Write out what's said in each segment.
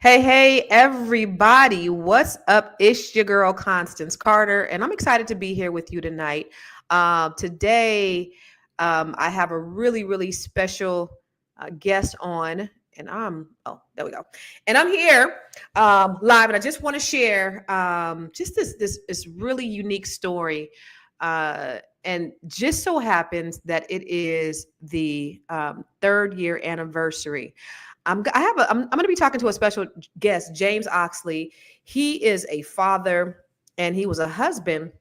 Hey, everybody. What's up? It's your girl, Constance Carter, and I'm excited to be here with you tonight. Today, I have a really special guest on, and there we go. And I'm here live, and I just want to share just this really unique story. And just so happens that it is the third year anniversary. I'm going to be talking to a special guest, James Oxley. He is a father and he was a husband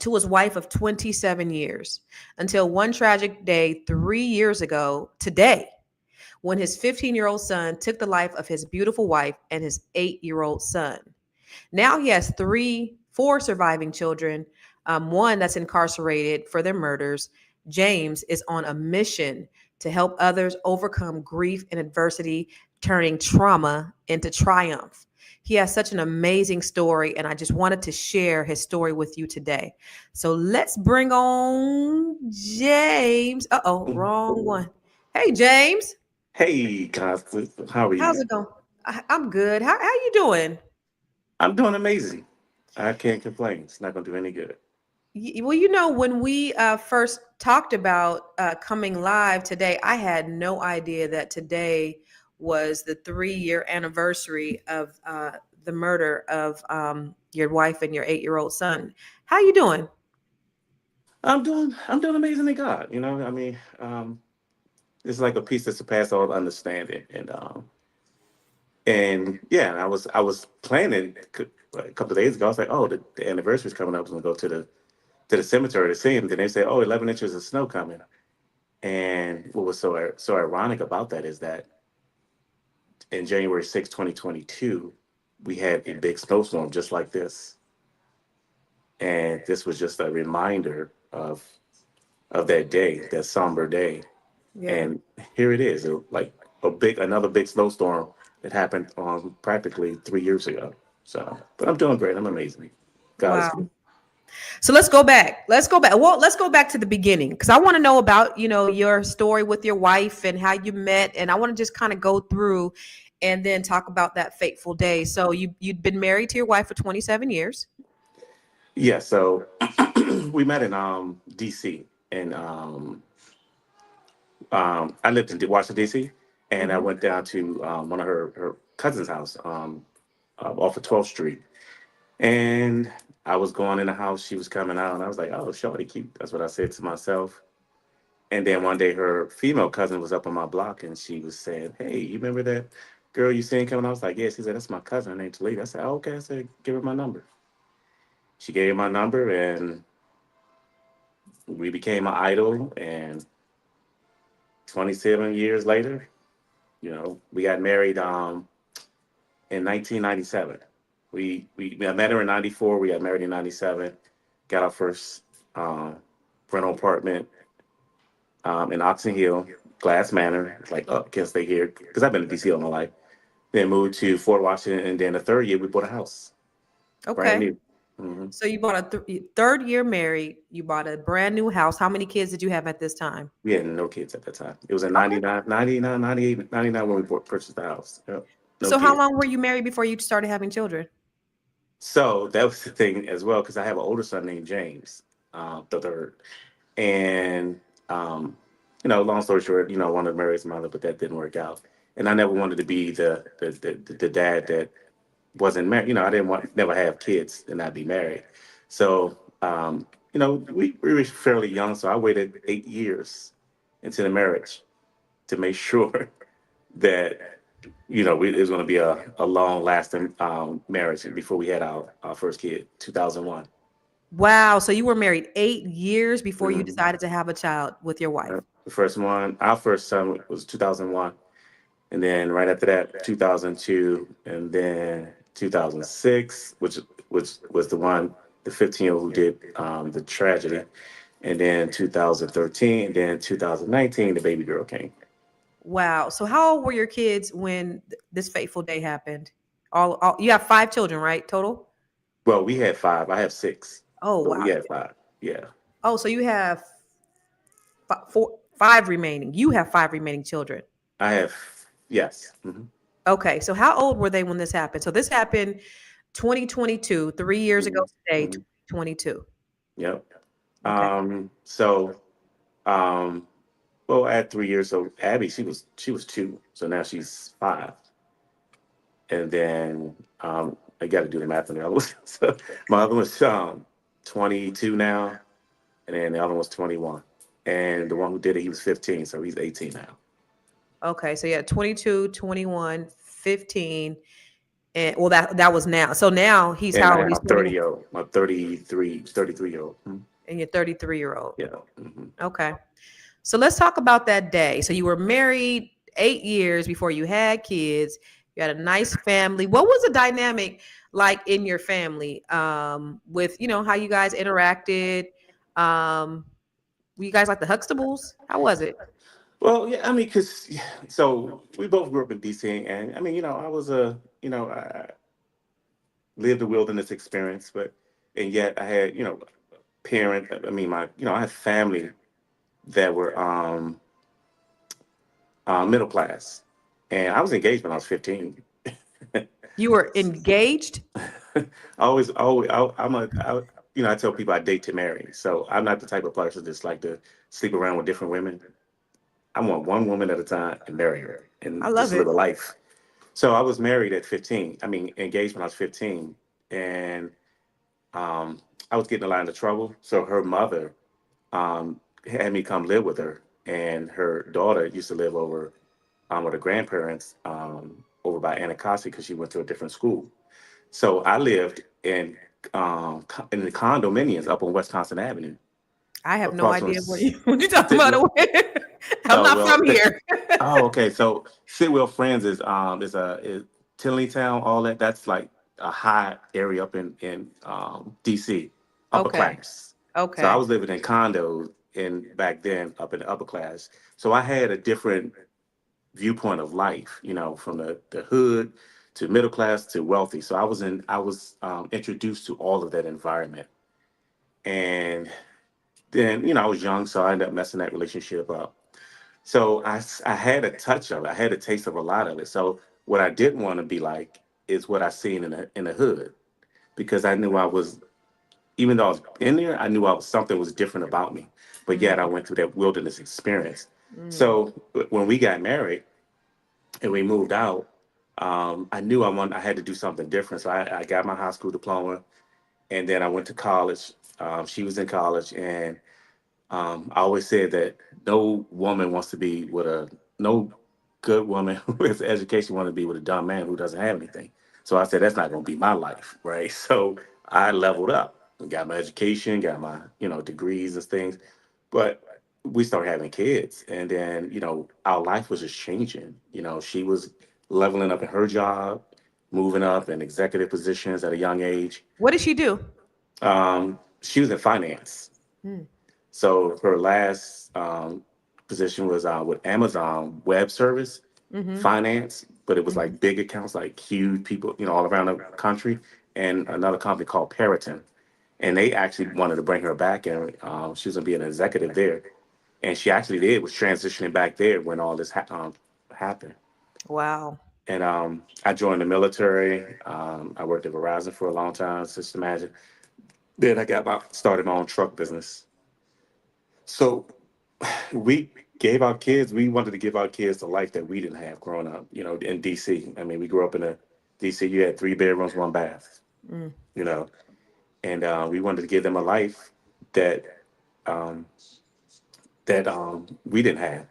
to his wife of 27 years until one tragic day 3 years ago today when his 15-year-old son took the life of his beautiful wife and his 8-year-old son. Now he has four surviving children, one that's incarcerated for their murders. James is on a mission to help others overcome grief and adversity, turning trauma into triumph. He has such an amazing story, and I just wanted to share his story with you today. So let's bring on James. Wrong one. Hey, James. Hey, Constance, how are How's you? it going? I'm good. How you doing? I'm doing amazing. I can't complain. It's not going to do any good. Well, when we first talked about coming live today, I had no idea that today was the 3 year anniversary of the murder of your wife and your 8-year-old son. How you doing? I'm doing amazing in God. It's like a peace that surpasses all understanding, and yeah, I was planning like, a couple of days ago. I was like, oh, the anniversary's coming up. I was going to go to the cemetery to see him. Then they say, oh, 11 inches of snow coming. And what was so ironic about that is that in January 6, 2022, we had a big snowstorm just like this. And this was just a reminder of that day, that somber day. Yeah. And here it is, like another big snowstorm that happened practically 3 years ago. So, but I'm doing great. I'm amazing. God is Wow. good. So let's go back. Let's go back. Well, let's go back to the beginning because I want to know about, your story with your wife and how you met. And I want to just kind of go through and then talk about that fateful day. So you'd been married to your wife for 27 years. Yeah. So we met in DC, and I lived in Washington DC, and I Hmm. went down to one of her cousin's house off of 12th Street, and I was going in the house. She was coming out, and I was like, "Oh, shorty cute." That's what I said to myself. And then one day, her female cousin was up on my block, and she was saying, "Hey, you remember that girl you seen coming?" I was like, "Yeah." She said, "That's my cousin. Her name's Talita." I said, "Oh, okay." I said, "Give her my number." She gave me my number, and we became an idol. And 27 years later, we got married in 1997. I met her in 94. We got married in 97. Got our first um, rental apartment in Oxon Hill, Glass Manor. It's like, oh, can't stay here because I've been in DC all my life. Then moved to Fort Washington, and then the third year we bought a house, brand Okay. new. hmm So you bought a third year married. You bought a brand new house. How many kids did you have at this time? We had no kids at that time. It was in Okay. 99 when we purchased the house. Yep. No So how kids. long were you married before you started having children? So that was the thing as well, because I have an older son named James, the third. And, um, long story short, wanted to marry his mother, but that didn't work out. And I never wanted to be the dad that wasn't married. I didn't want never have kids and not be married. So, we were fairly young, so I waited 8 years into the marriage to make sure that it was going to be a long lasting marriage before we had our first kid, 2001. Wow. So you were married 8 years before you Mm-hmm. decided to have a child with your wife. The first one, our first son was 2001, and then right after that, 2002, and then 2006, which was the 15-year-old who did the tragedy, and then 2013, and then 2019, the baby girl came. Wow. So how old were your kids when this fateful day happened? All you have five children, right? Total? Well, we had five. I have six, Oh, but we wow. had five. Yeah, Oh, so you have five remaining. You have five remaining children. I have. Yes. Okay, so how old were they when this happened? So this happened 2022, 3 years ago Mhm, today, mhm. 2022. Yep. Okay. So, um, well, at 3 years, so Abby, she was two, so now she's five, and then I got to do the math on the other one. So my other one's 22 now, and then the other one's 21, and the one who did it, he was 15, so he's 18 now. Okay, so yeah, 22, 21, 15, and well that was now. So now he's And how I old? have He's my 21 30-year old, my 33-year-old. and you're 33-year-old. Yeah. Hmm. Okay. So let's talk about that day. So you were married 8 years before you had kids. You had a nice family. What was the dynamic like in your family? With how you guys interacted. Um, were you guys like the Huxtables? How was it? Well, yeah, I mean, because so we both grew up in DC, and I mean, I was I lived a wilderness experience, but and yet I had, parent. I mean, I had family that were middle class, and I was engaged when I was 15. You were engaged? I always, I tell people I date to marry, so I'm not the type of person that's like to sleep around with different women. I want one woman at a time and marry her I and love just live it. a life. So I was married at 15. I mean, engaged when I was 15, and um, I was getting a lot into trouble. So her mother had me come live with her, and her daughter used to live over with her grandparents over by Anacostia because she went to a different school. So I lived in the condominiums up on Wisconsin Avenue, I have no across from idea what what you talking about. Sidwell. I'm Oh not well, from here. okay. So Sidwell Friends is Tinley Town, all that. That's like a high area up in DC, upper Okay. class. So I Okay. was living in condos in back then up in the upper class. So I had a different viewpoint of life, from the hood to middle class to wealthy. So I was introduced to all of that environment, and then I was young, so I ended up messing that relationship up. So I had a touch of it. I had a taste of a lot of it. So what I didn't want to be like is what I seen in the hood, because I knew I was, even though I was in there, I knew something was different about me. But yet I Mm, went through that wilderness experience. mm. So when we got married and we moved out, I knew I had to do something different. So I got my high school diploma, and then I went to college. She was in college, and I always said that no woman wants to be with no good woman who has education want to be with a dumb man who doesn't have anything. So I said that's not going to be my life, right? So I leveled up, got my education, got my degrees and things, but we started having kids, and then our life was just changing. She was leveling up in her job, moving up in executive positions at a young age. What did she do? She was in finance. Mm, So her last position was with Amazon Web Service mm-hmm, Finance, but it was mm-hmm. like big accounts, like huge people, all around the country, and another company called Periton. And they actually wanted to bring her back, and she was gonna be an executive there. And she actually did was transitioning back there when all this happened. Wow. And I joined the military. I worked at Verizon for a long time, just imagine. Then I started my own truck business. So we we wanted to give our kids the life that we didn't have growing up, in DC. I mean, we grew up in a DC, you had 3 bedrooms, one bath, Mm, you know, and we wanted to give them a life that um, we didn't have.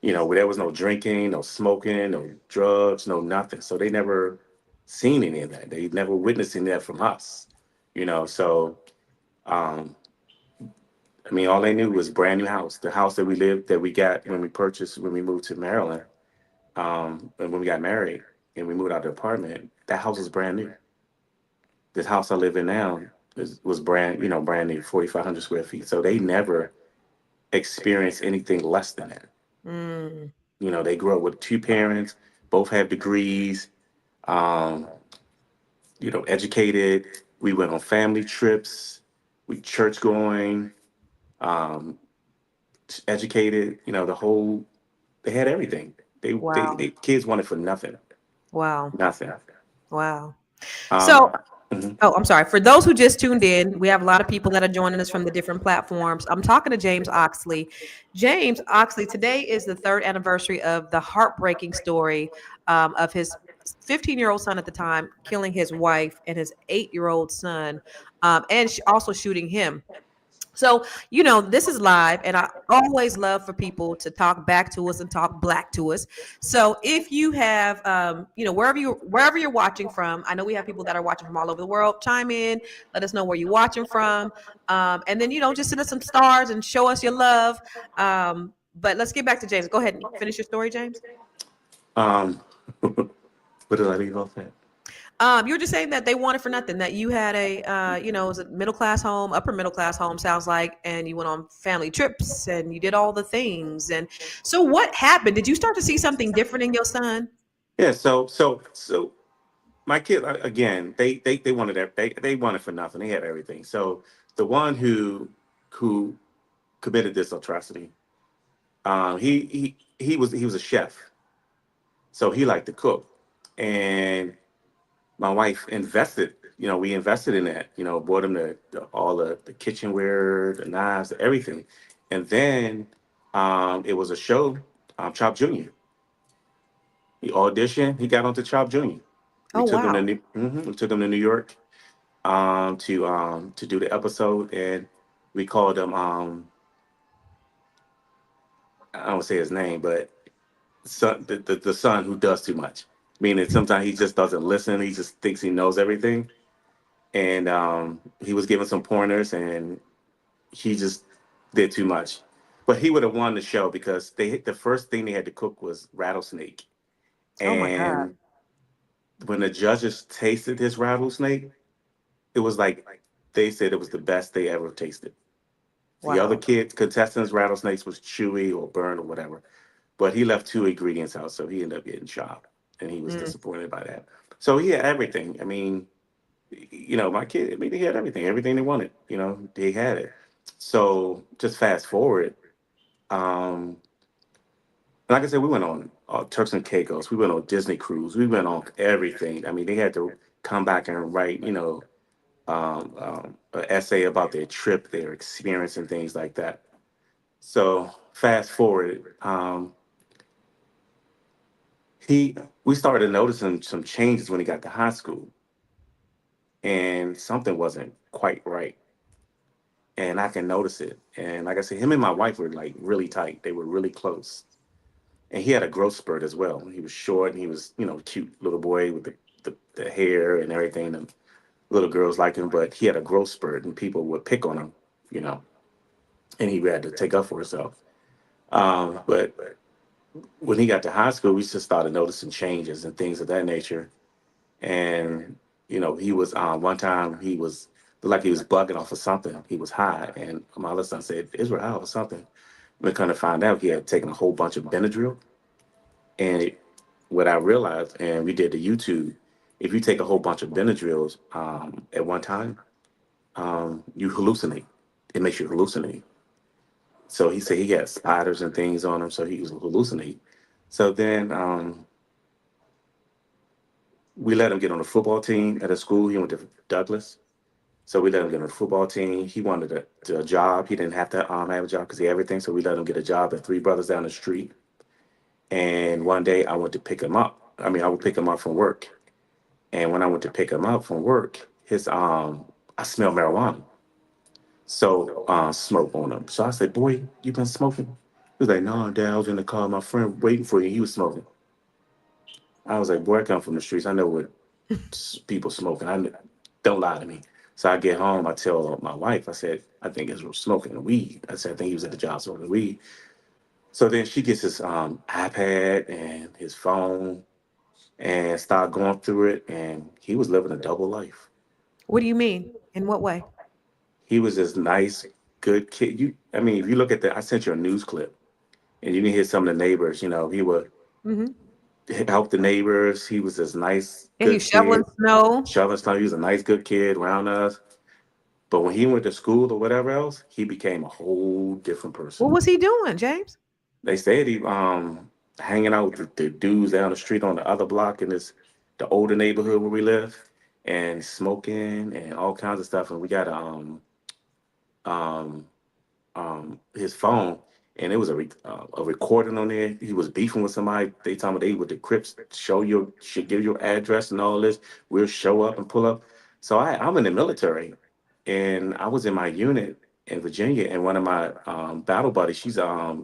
Where there was no drinking, no smoking, no drugs, no nothing. So they never seen any of that. They never witnessed any of that from us. So um, I mean, all they knew was brand new house. The house that we got when we purchased, when we moved to Maryland, and when we got married and we moved out the apartment, that house was brand new. This house I live in now was brand new, 4,500 square feet. So they never experienced anything less than that. mm. They grew up with two parents, both have degrees, um, educated. We went on family trips, we church going, um, educated. The whole they had everything. They Wow. kids wanted for nothing. Wow. Nothing. Wow. Um, So, mhm. oh, I'm sorry. For those who just tuned in, we have a lot of people that are joining us from the different platforms. I'm talking to James Oxley. James Oxley, today is the third anniversary of the heartbreaking story of his 15-year-old son at the time killing his wife and his 8-year-old son, and also shooting him. So, this is live, and I always love for people to talk back to us and talk black to us. So, if you have, wherever you're watching from, I know we have people that are watching from all over the world. Chime in, let us know where you're watching from, and then just send us some stars and show us your love. But let's get back to James. Go ahead and finish your story, James. um, what did I leave off at? You were just saying that they wanted for nothing. That you had it was a middle class home, upper middle class home, sounds like, and you went on family trips and you did all the things. And so, what happened? Did you start to see something different in your son? Yeah. So my kid again. They wanted they wanted for nothing. They had everything. So the one who committed this atrocity, he was a chef, so he liked to cook, and my wife invested. We invested in that. Bought him all the kitchenware, the knives, everything, and then it was a show, Chop Junior. He auditioned. He got onto Chop Junior. We Oh, took him to wow. We took him to New York to do the episode, and we called him I don't say his name, but the son who does too much. Meaning sometimes he just doesn't listen. He just thinks he knows everything, and he was given some pointers, and he just did too much. But he would have won the show because the first thing they had to cook was rattlesnake, Oh, my God. and when the judges tasted his rattlesnake, it was like they said it was the best they ever tasted. The other Wow. kids, contestants, rattlesnakes was chewy or burned or whatever, but he left two ingredients out, so he ended up getting shot, and he was Mm. disappointed by that. So he had everything. I mean, my kid, I mean, he had everything they wanted. They had it. So just fast forward. Um, like I said, we went on Turks and Caicos. We went on Disney cruise. We went on everything. I mean, they had to come back and write, an essay about their trip, their experience, and things like that. So fast forward, he we started noticing some changes when he got to high school, and something wasn't quite right, and I can notice it. And like I said, him and my wife were like really tight. They were really close, and he had a growth spurt as well. He was short, and he was cute little boy with the hair and everything. And little girls liked him, but he had a growth spurt, and people would pick on him, you know, and he had to take up for himself. But when he got to high school, we just started noticing changes and things of that nature. And he was one time he was looked like he was bugging off of something. He was high, and my other son said, "Is we're high off of something." We're kind of find out he had taken a whole bunch of Benadryl, and what I realized, and we did the YouTube. If you take a whole bunch of Benadryls at one time, you hallucinate. It makes you hallucinate. So he said he had spiders and things on him, so he was hallucinating. So then we let him get on the football team at a school. He went to Douglas. So we let him get on the football team. He wanted a job. He didn't have to have a job because he had everything. So we let him get a job at Three Brothers down the street. And one day I went to pick him up. I mean, I would pick him up from work. And when I went to pick him up from work, I smelled marijuana. So smoke on him. So I said, "Boy, you been smoking?" He was like, "No, Dad, I was in the car, my friend waiting for you. He was smoking." I was like, "Boy, I come from the streets. I know what people smoking. Don't lie to me." So I get home, I tell my wife, I said, "I think Israel smoking weed." I said, "I think he was at the job smoking weed." So then she gets his iPad and his phone and start going through it, and he was living a double life. What do you mean? In what way? He was this nice, good kid. I mean, if you look at I sent you a news clip, and you can hear some of the neighbors. He would Hmm. help the neighbors. He was this nice, Yeah, good he's shoveling kid, snow. shoveling stuff. He was a nice, good kid around us. But when he went to school or whatever else, he became a whole different What person. was he doing, James? They said he hanging out with the dudes down the street on the other block in this. the older neighborhood where we live, and smoking and all kinds of stuff. And we got um his phone, and it was a recording on there. He was beefing with somebody. They told me they with the Crips should give your address and all this. We'll show up and pull up. So I'm in the military, and I was in my unit in Virginia, and one of my battle buddies, she's a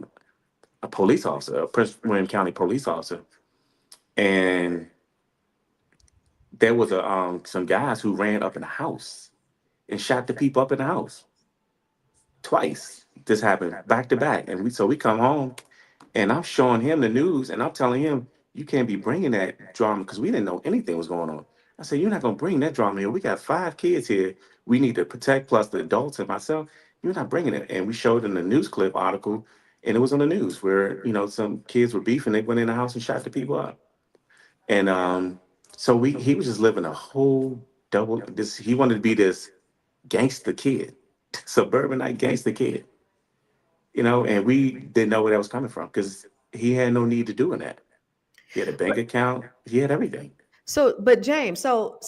police officer, a Prince William County police officer, and there was a some guys who ran up in the house and shot the people up in the house twice. This happened back to back, and we come home, and I'm showing him the news, and I'm telling him you can't be bringing that drama because we didn't know anything was going on. I said you're not gonna bring that drama here. We got 5 kids here. We need to protect plus the adults and myself. You're not bringing it. And we showed in the news clip article, and it was on the news where some kids were beefing. They went in the house and shot the people up. And so he was just living a whole double. This he wanted to be this gangster kid, suburbanite gangster kid, and we didn't know where that was coming from because he had no need to doing that. He had a bank account. He had everything. So, but James, so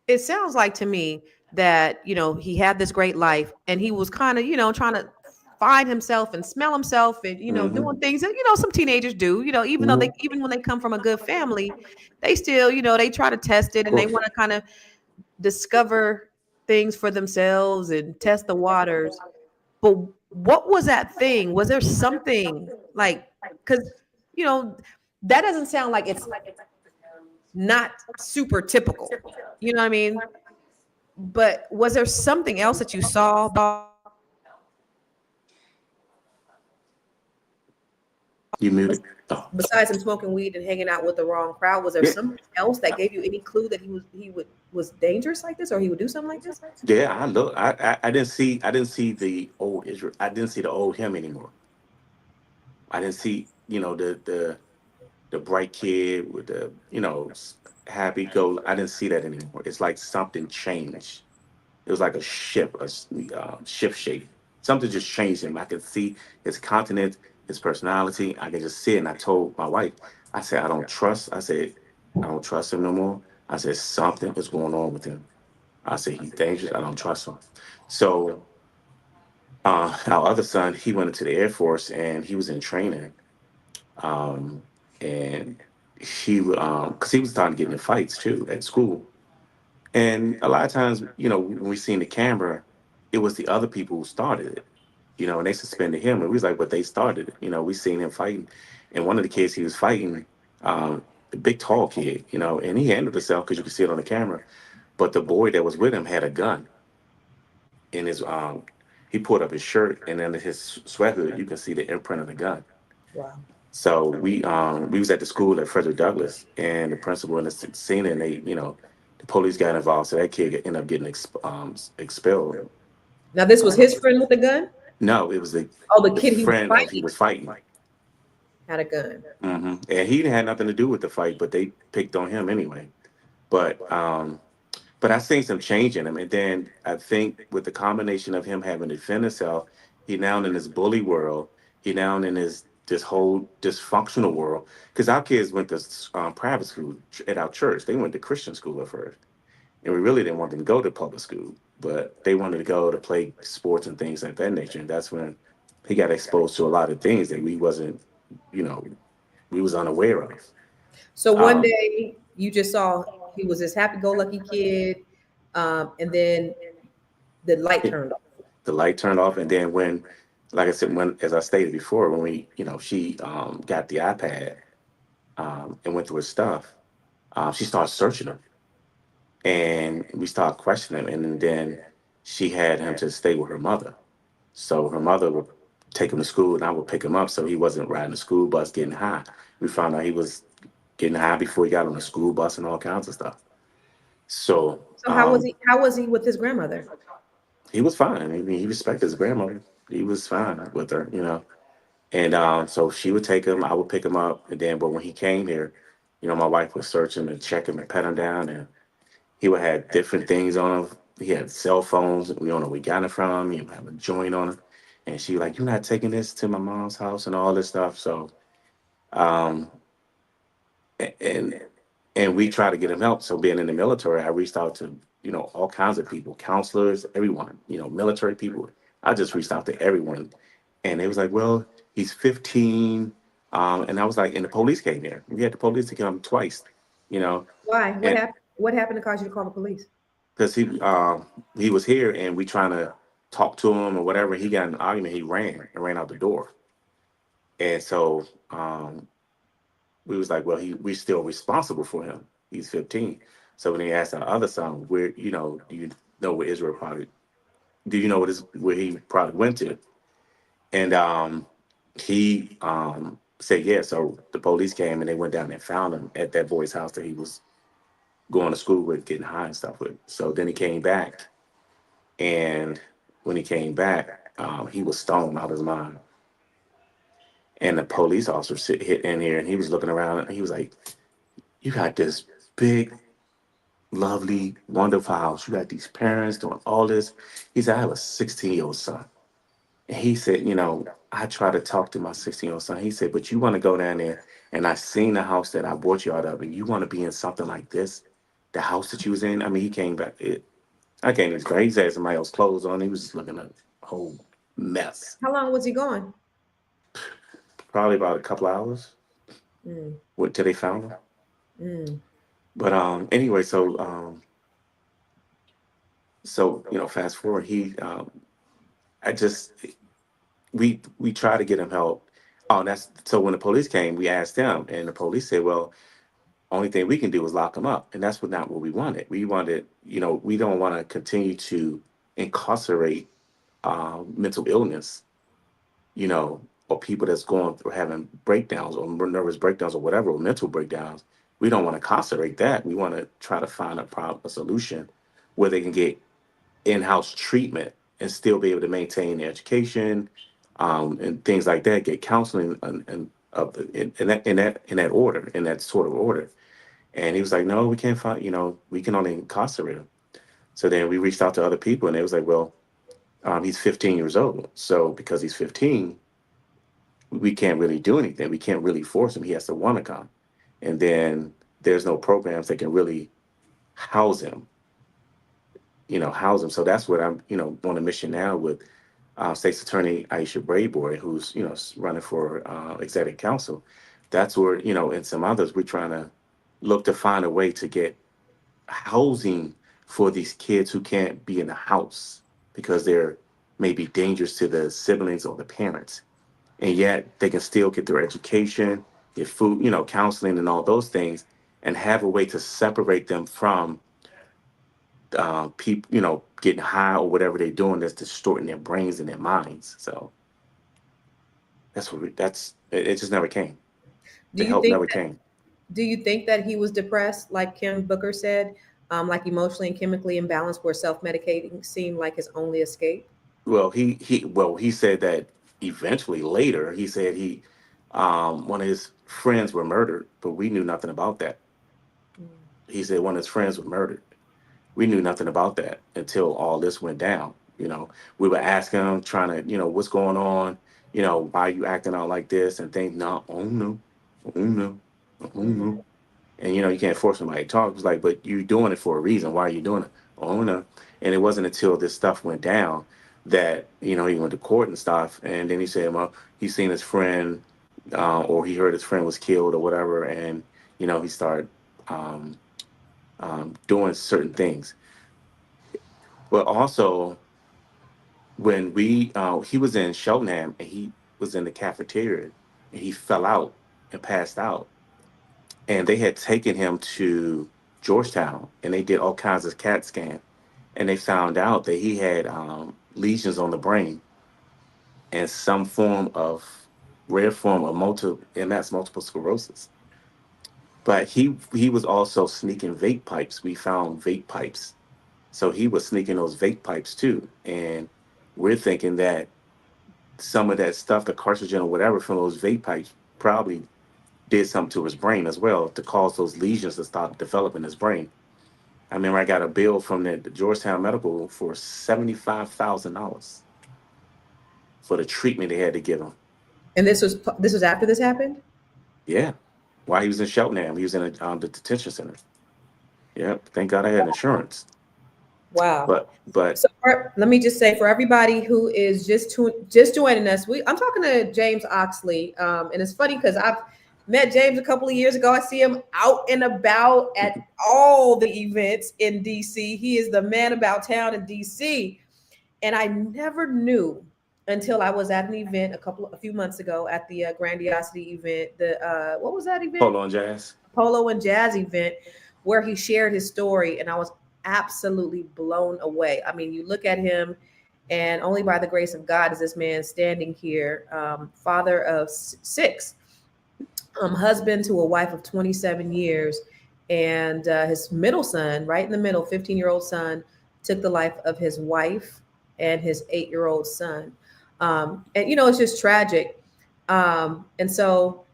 it sounds like to me that he had this great life, and he was kind of trying to find himself and smell himself, and Hmm. doing things that some teenagers do. Even though Hmm. even when they come from a good family, they still they try to test it, Of and they course. want to kind of discover things for themselves and test the waters. But what was that thing? Was there something like, because you know that doesn't sound like it's not super typical. You know what I mean? But was there something else that you saw You muted. Oh, besides him smoking weed and hanging out with the wrong crowd? Was there yeah. something else that gave you any clue that he was dangerous like this, or he would do something like this? Yeah, I look. I didn't see the old Israel. I didn't see the old him anymore. I didn't see the bright kid with the happy go. I didn't see that anymore. It's like something changed. It was like a shift, shift shape. Something just changed him. I could see his continent, his personality. I could just see it. And I told my wife, I said, I said, I don't trust him no more. I said, something is going on with him. I said, he's dangerous. I don't trust him. So, our other son, he went into the Air Force and he was in training. Um, and because he was starting to get into fights too at school. And a lot of times, when we seen the camera, it was the other people who started it, and they suspended him. And we was like, but they started it. We seen him fighting. And one of the kids he was fighting, the big tall kid, and he handled himself because you could see it on the camera. But the boy that was with him had a gun in his, he pulled up his shirt and under his sweat hood, you can see the imprint of the gun. Wow. So we was at the school at Frederick Douglass, and the principal and the seen it, and the police got involved. So that kid ended up getting expelled. Now this was his friend with the gun. No, it was Oh, the the kid he was friend of he fighting was fighting. had a gun. And he had nothing to do with the fight, but they picked on him anyway. But I seen some change in him, and then I think with the combination of him having to defend himself, he now in this bully world, he now in this whole dysfunctional world. Because our kids went to private school at our church. They went to Christian school at first, and we really didn't want them to go to public school, but they wanted to go to play sports and things like that nature. And that's when he got exposed to a lot of things that we wasn't, you know, we was unaware of. So one Um, day you just saw he was this happy-go-lucky kid, and then the light turned off. the light turned off, and then when, like I said, when as I stated before, when she got the iPad and went through his stuff, she started searching him, and we started questioning him, and then she had him to stay with her mother. So her mother would take him to school, and I would pick him up, so he wasn't riding the school bus getting high. We found out he was getting high before he got on the school bus and all kinds of stuff. So So how was he with his grandmother? he was fine. I mean, he respected his grandmother. He was fine with her. And so she would take him, I would pick him up, and then, but when he came here, my wife would search him and check him and pat him down, and he would have different things on him. He had cell phones. We don't know where we got it from. He would have a joint on him, and she like, "You're not taking this to my mom's house and all this stuff." So, um, and and we try to get him help. So being in the military, I reached out to, all kinds of people, counselors, everyone, military people. I just reached out to everyone, and they was like, well, he's 15. And I was like, and the police came here. We had the police to come twice, you know, Why? What and happened? What happened to cause you to call the police? because he was here and we trying to talk to him or whatever. He got in an argument. He ran out the door, and so we was like, well, we still responsible for him. He's 15. So when they asked our other son, where, do you know where Israel probably, do you know where he probably went to? And he said, yeah. So the police came and they went down and found him at that boy's house that he was going to school with, getting high and stuff with. So then he came back, and when he came back, he was stoned out of his mind. And the police officer hit in here, and he was looking around, and he was like, "You got this big, lovely, wonderful house. You got these parents doing all this." He said, "I have a 16-year-old son." And he said, I try to talk to my 16-year-old son. He said, "But you want to go down there, and I seen the house that I bought you out of, and you want to be in something like this, the house that you was in." I mean, he came back. I can't explain. He had somebody else's clothes on. He was just looking a whole mess. How long was he gone? Probably about a couple hours Mm, till they found him. mm. But anyway, so fast forward, I just we try to get him help. Oh, and that's so when the police came, we asked them, and the police said, "Well, only thing we can do is lock him up," and that's not what we wanted. We wanted, we don't want to continue to incarcerate mental illness, or people that's going through having breakdowns or nervous breakdowns or whatever, or mental breakdowns. We don't want to incarcerate that. We want to try to find a solution where they can get in-house treatment and still be able to maintain their education, and things like that. Get counseling and of the in that order, in that sort of order. And he was like, "No, we can't find. We can only incarcerate him." So then we reached out to other people, and they was like, "Well, he's 15 years old. So because he's 15, we can't really do anything. We can't really force him. He has to want to come. And then there's no programs that can really house him, house him. So that's what I'm, on a mission now with State's Attorney Aisha Brayboy, who's, running for executive council. That's where, and some others, we're trying to look to find a way to get housing for these kids who can't be in the house because they're maybe dangerous to the siblings or the parents, and yet they can still get their education, get food, counseling and all those things, and have a way to separate them from people, getting high or whatever they're doing that's distorting their brains and their minds. So it just never came. Do The you help think never came. do you think that he was depressed, like Kim Booker said, like emotionally and chemically imbalanced, where self-medicating seemed like his only escape? Well, he said that eventually later he said one of his friends were murdered, but we knew nothing about that. Mm, He said one of his friends was murdered. We knew nothing about that until all this went down. We were asking him, trying to, what's going on? Why are you acting out like this? And things, no, oh no, oh no, oh no. mm, And you can't force somebody to talk. It's like, but you're doing it for a reason. Why are you doing it? Oh no. And it wasn't until this stuff went down that he went to court and stuff. And then he said, well, he seen his friend, or he heard his friend was killed or whatever, and he started um, doing certain things. But also, when he was in Cheltenham and he was in the cafeteria and he fell out and passed out, and they had taken him to Georgetown and they did all kinds of CAT scan, and they found out that he had lesions on the brain and some form of rare form of multiple MS, multiple sclerosis. But he was also sneaking vape pipes. We found vape pipes, so he was sneaking those vape pipes too, and we're thinking that some of that stuff, the carcinogen or whatever from those vape pipes, probably did something to his brain as well to cause those lesions to start developing his brain. I remember I got a bill from the Georgetown Medical for $75,000 for the treatment they had to give him. And this was after this happened. Yeah, while he was in Cheltenham. He was in the detention center. Yep. Thank God I had insurance. Wow. But So let me just say for everybody who is just joining us, I'm talking to James Oxley, and it's funny because I've met James a couple of years ago. I see him out and about at all the events in DC. He is the man about town in DC, and I never knew until I was at an event a few months ago at the Grandiosity event. The what was that event? polo and jazz. Polo and Jazz event where he shared his story, and I was absolutely blown away. I mean, you look at him, and only by the grace of God is this man standing here, father of six, husband to a wife of 27 years, and his middle son, right in the middle, 15-year-old son, took the life of his wife and his 8-year-old son. And it's just tragic. And so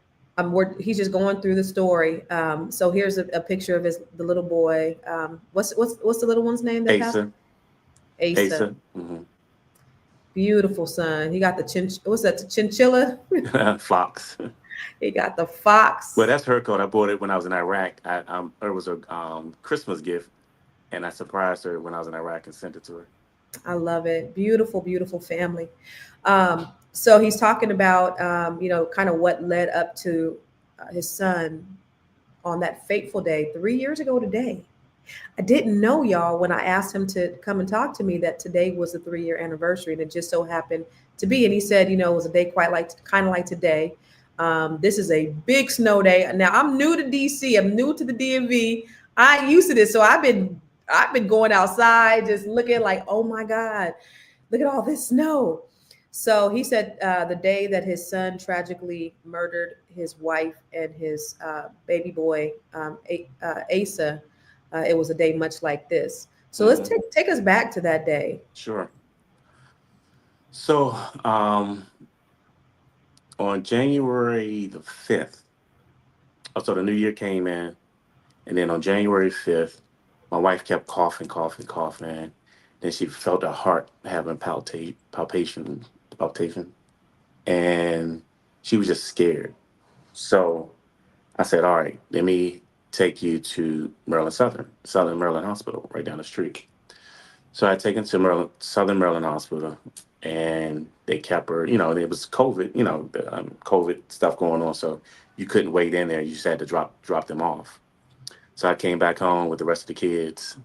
he's just going through the story. So here's a picture of the little boy. What's the little one's name that passed? Asa. Asa. Asa. Hmm. Beautiful son. He got what's that? The chinchilla. Fox. He got the fox. Well, that's her coat. I bought it when I was in Iraq. It was a Christmas gift, and I surprised her when I was in Iraq and sent it to her. I love it. Beautiful, beautiful family. So he's talking about, kind of what led up to his son on that fateful day 3 years ago today. I didn't know, y'all, when I asked him to come and talk to me that today was the 3-year anniversary, and it just so happened to be. And he said, it was a day quite kind of like today. This is a big snow day. Now I'm new to DC. I'm new to the DMV. I ain't used to this, so I've been going outside, just looking like, oh my God, look at all this snow. So he said the day that his son tragically murdered his wife and his baby boy, Asa, it was a day much like this. So let's Hmm. take us back to that day. Sure. So on January the 5th, so the new year came in, and then on January 5th, my wife kept coughing, coughing, coughing. Then she felt her heart having palpitation, and she was just scared. So I said, "All right, let me take you to Southern Maryland Hospital, right down the street." So I taken to Southern Maryland Hospital, and they kept her. It was COVID. The COVID stuff going on, so you couldn't wait in there. You just had to drop them off. So I came back home with the rest of the kids,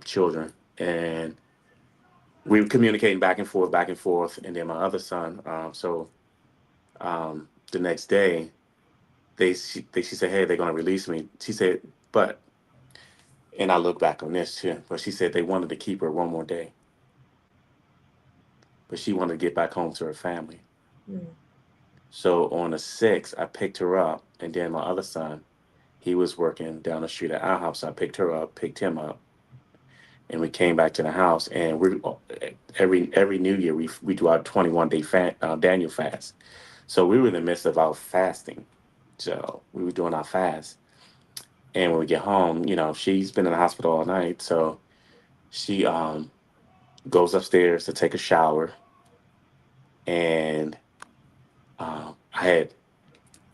children, and we were communicating back and forth. And then my other son. The next day, she said, "Hey, they're going to release me." She said, "But," and I look back on this too, but she said they wanted to keep her one more day, but she wanted to get back home to her family. Mm. So on the 6th, I picked her up, and then my other son, he was working down the street at our house. So I picked her up, picked him up, and we came back to the house. And we every New Year we do our 21-day Daniel fast. So we were in the midst of our fasting. So we were doing our fast. And when we get home, she's been in the hospital all night. So she goes upstairs to take a shower. And I had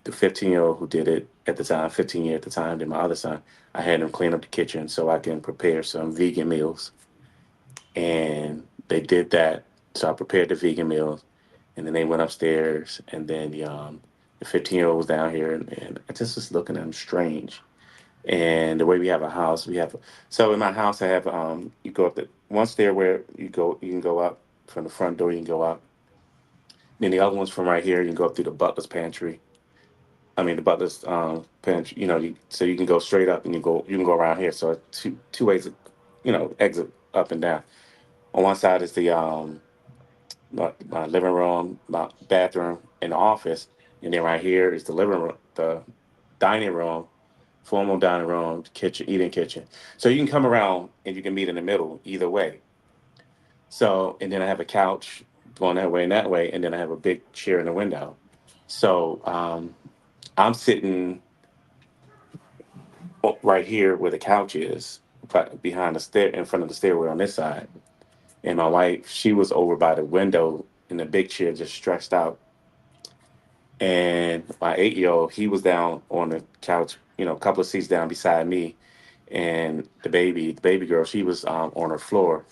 the 15-year-old who did it at the time, 15-year at the time, then my other son, I had him clean up the kitchen so I can prepare some vegan meals. And they did that. So I prepared the vegan meals. And then they went upstairs. And then the 15-year-old was down here. And I just was looking at him strange. And the way we have a house, so in my house I have you go up the one stair where you can go up from the front door, you can go up. Then the other one's from right here, you can go up through the butler's pantry. I mean the butler's pantry, so you can go straight up and you can go around here. So two ways of, exit up and down. On one side is the my living room, my bathroom, and the office, and then right here is the living room, the dining room, formal dining room, kitchen, eating kitchen. So you can come around and you can meet in the middle either way. So, and then I have a couch going that way, and then I have a big chair in the window. So I'm sitting right here where the couch is, behind the stair, in front of the stairway on this side. And my wife, she was over by the window in the big chair, just stretched out. And my 8 year old, he was down on the couch, a couple of seats down beside me. And the baby girl, she was on her floor,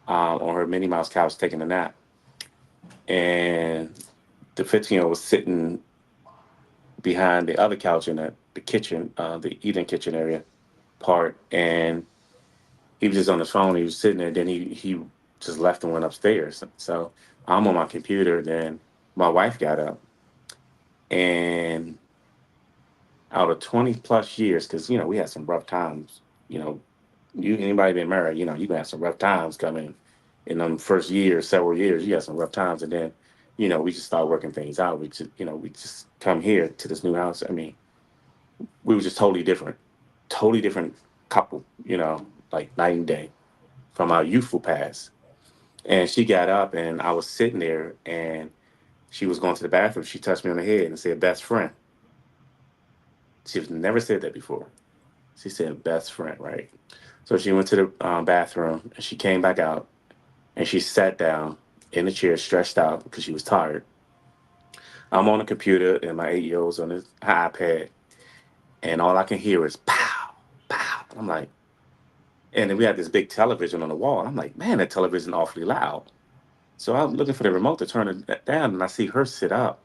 on her Minnie Mouse couch taking a nap. And the 15-year-old was sitting behind the other couch in the kitchen, the eating kitchen area part. And he was just on his phone. He was sitting there. Then he just left and went upstairs. So I'm on my computer. Then my wife got up, and out of 20 plus years, because we had some rough times. You know, you anybody been married, you gonna have some rough times coming in them first years, several years. You had some rough times, and then we just start working things out. We just come here to this new house. I mean, we were just totally different couple. Like night and day from our youthful past. And she got up, and I was sitting there, and she was going to the bathroom. She touched me on the head and said, "Best friend." She's never said that before. She said, "Best friend," right? So she went to the bathroom, and she came back out, and she sat down in the chair, stretched out because she was tired. I'm on the computer, and my 8 year old's on his iPad, and all I can hear is pow, pow. I'm like, and then we had this big television on the wall. I'm like, man, that television awfully loud. So I'm looking for the remote to turn it down, and I see her sit up,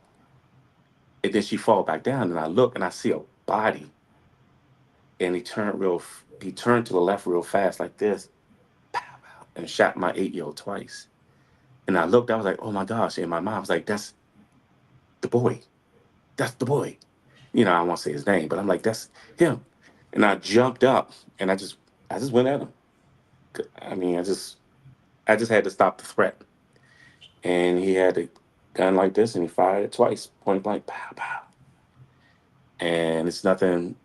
and then she fall back down, and I look, and I see a body, and he turned to the left real fast like this, pow, pow, and shot my 8 year old twice. And I looked, I was like, oh my gosh, and my mom was like, that's the boy, that's the boy. I won't say his name, but I'm like, that's him. And I jumped up, and I just went at him. I mean, I just had to stop the threat, and he had a gun like this, and he fired it twice, point blank, pow, pow. And it's nothing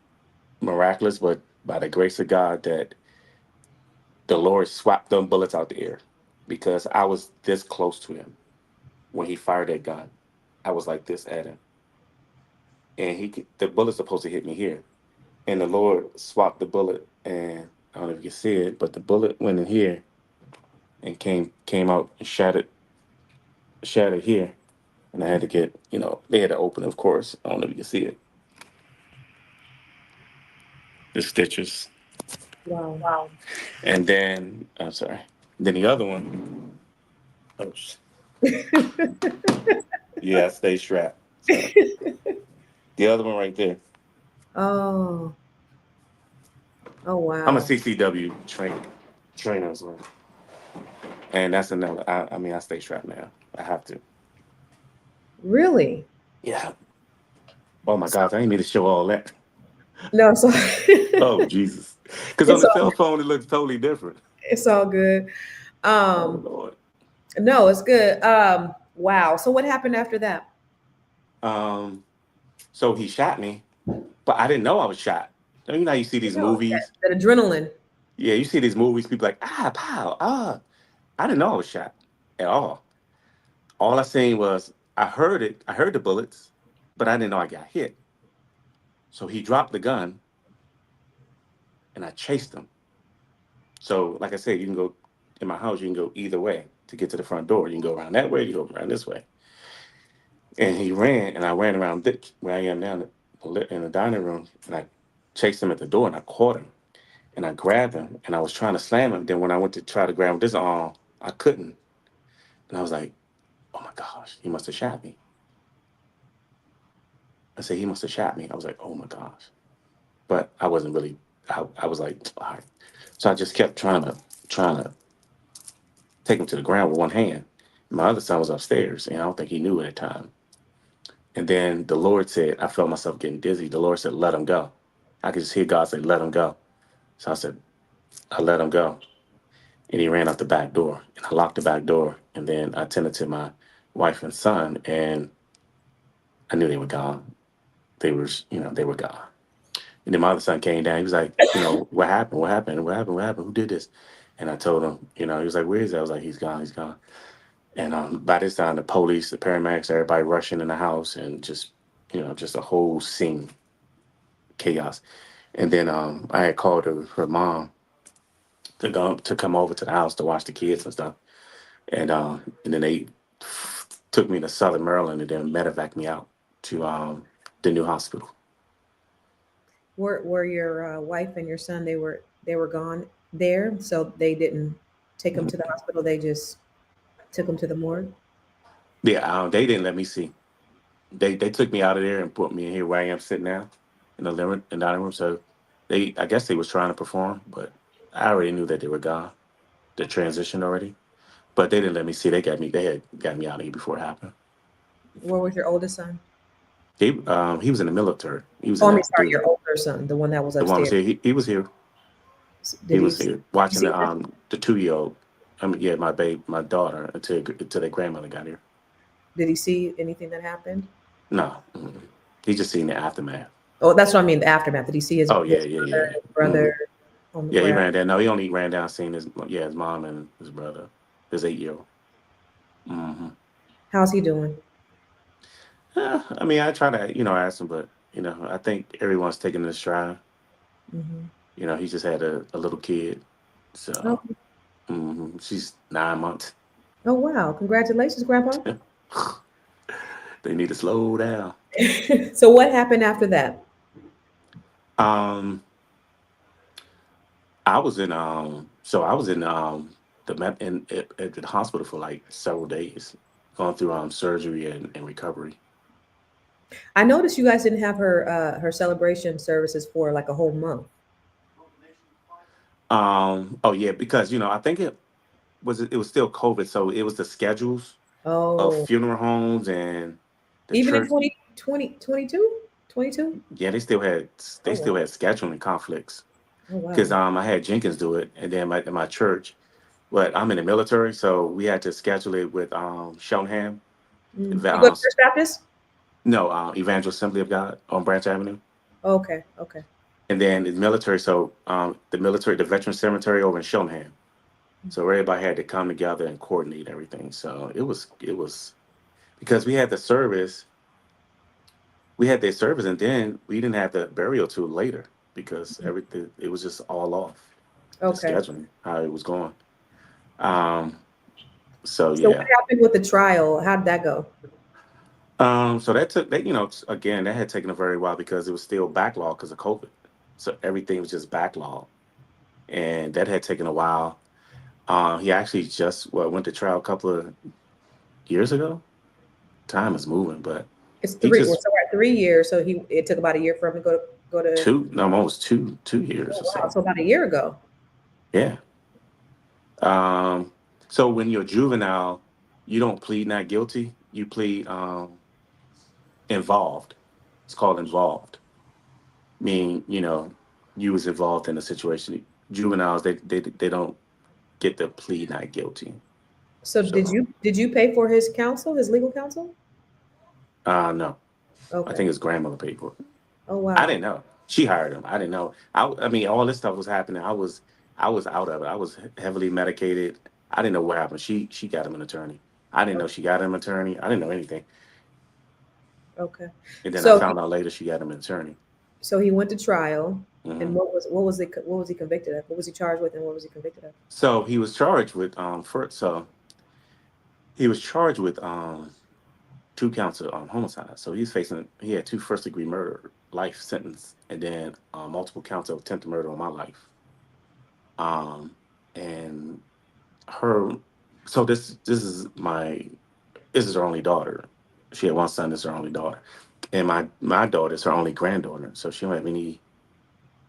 miraculous, but by the grace of God that the Lord swapped them bullets out the air, because I was this close to him when he fired that gun. I was like this at him, and the bullet's supposed to hit me here, and the Lord swapped the bullet, and I don't know if you can see it, but the bullet went in here and came out and shattered here, and I had to get they had to open it, of course. I don't know if you can see it, the stitches. Wow. And then I'm sorry. Then the other one, oh, yeah, stay strapped. So the other one right there. Oh, oh I'm a wow. CCW trainer as well, and that's another. I mean, I stay strapped now. I have to. Really? Yeah. Oh my So, gosh, I didn't mean to show all that. no, so Oh Jesus, because on it's the all cell phone it looks totally different. it's all good. Oh Um, Lord. no, it's good. Wow. So what happened after that? Um. So he shot me, but I didn't know I was shot. You know how you see these No, movies. that adrenaline. Yeah, you see these movies. People like pow ah. I didn't know I was shot at all. All I seen was I heard it. I heard the bullets, but I didn't know I got hit. So he dropped the gun, and I chased him. So, like I said, you can go in my house. You can go either way to get to the front door. You can go around that way. You go around this way. And he ran, and I ran around where I am now in the dining room, and I chased him at the door, and I caught him, and I grabbed him, and I was trying to slam him. Then when I went to try to grab him with this arm, I couldn't, and I was like, "Oh my gosh, he must have shot me." I said, "He must have shot me." I was like, "Oh my gosh," but I wasn't really. I was like, "All right," so I just kept trying to take him to the ground with one hand. My other son was upstairs, and I don't think he knew at the time. And then the Lord said, I felt myself getting dizzy. The Lord said, "Let him go." I could just hear God say, "Let him go." So I said, I let him go. And he ran out the back door. And I locked the back door. And then I tended to my wife and son, and I knew they were gone. They were gone. And then my other son came down. He was like, "What happened? What happened? What happened? What happened? Who did this?" And I told him, he was like, "Where is that?" I was like, "He's gone. He's gone." And by this time, the police, the paramedics, everybody rushing in the house, and just a whole scene, chaos. And then I had called her mom to come over to the house to watch the kids and stuff. And then they took me to Southern Maryland and then medevaced me out. to the new hospital. Were your wife and your son, they were gone there, so they didn't take him to the hospital. They just took him to the morgue. Yeah, they didn't let me see. They took me out of there and put me in here where I am sitting now in the dining room. So I guess they was trying to perform, but I already knew that they were gone. The transition already, but they didn't let me see. They had got me out of here before it happened. Where was your oldest son? He was in the military. He was Oh, in I mean, that sorry, dude. your older son, the one that was The one was upstairs. here. He was here. Did He he was see, here watching see him? the 2 year old. I mean, yeah, my daughter until their grandmother got here. Did he see anything that happened? No, he just seen the aftermath. Oh, that's what I mean. The aftermath. Did he see Oh yeah, his yeah, mother yeah, and his yeah. brother on the Yeah, he ground? ran down. No, he only ran down seeing his mom and his brother, his 8 year old. Mm-hmm. How's he doing? Yeah, I mean, I try to ask him, but I think everyone's taking this stride. Hmm. He just had a little kid, Oh, so she's 9 months. oh wow! Congratulations, Grandpa. They need to slow down. So what happened after that? Um, I was in at the hospital for like several days, going through surgery and recovery. I noticed you guys didn't have her celebration services for like a whole month. Oh yeah, because I think it was still COVID, so it was the schedules of Oh, funeral homes and the even in church. 2022, 22. Yeah, Oh they still wow! had scheduling conflicts Oh because wow! I had Jenkins do it, and then my church. But I'm in the military, so we had to schedule it with Shonham, Mm. You go to um, First Baptist? no, Evangel Assembly of God on Branch Avenue, Okay, okay. and then the military. So the Veteran Cemetery over in Shonham. So everybody had to come together and coordinate everything. So it was because we had their service, and then we didn't have the burial till later because everything it was just all off the Okay. scheduling how it was going. Um, so So what yeah, happened with the trial? How did that go? so that took that again that had taken a very while because it was still backlog because of COVID. So everything was just backlog, and that had taken a while. He actually just went to trial a couple of years ago. Time is moving, but It's he three. Well, just so we're at 3 years. So it took about a year for him to go to. two no almost two years Oh or wow! so. So about a year ago. Yeah. Um, so when you're juvenile, you don't plead not guilty. You plead involved. It's called involved. Meaning, you was involved in a situation. Juveniles, they don't get to plead not guilty. So So did you pay for his counsel, his legal counsel? no, I Okay. think his grandmother paid for it. Oh I wow. didn't know. She hired him. I didn't know. I mean, all this stuff was happening. I was out of it. I was heavily medicated. I didn't know what happened. She got him an attorney. I didn't know Okay. she got him an attorney. I didn't know anything. Okay. And then I So found out later she got him an attorney. so he went to trial, and Hmm. what was he convicted of? What was he charged with, and what was he convicted of? So he was charged with first. So he was charged with 2 counts of homicide. So he had 2 first-degree murder life sentence, and then multiple counts of attempted murder on my life. Um, and her. So this is her only daughter. She had one son. This is her only daughter, and my daughter is her only granddaughter. So she don't have any.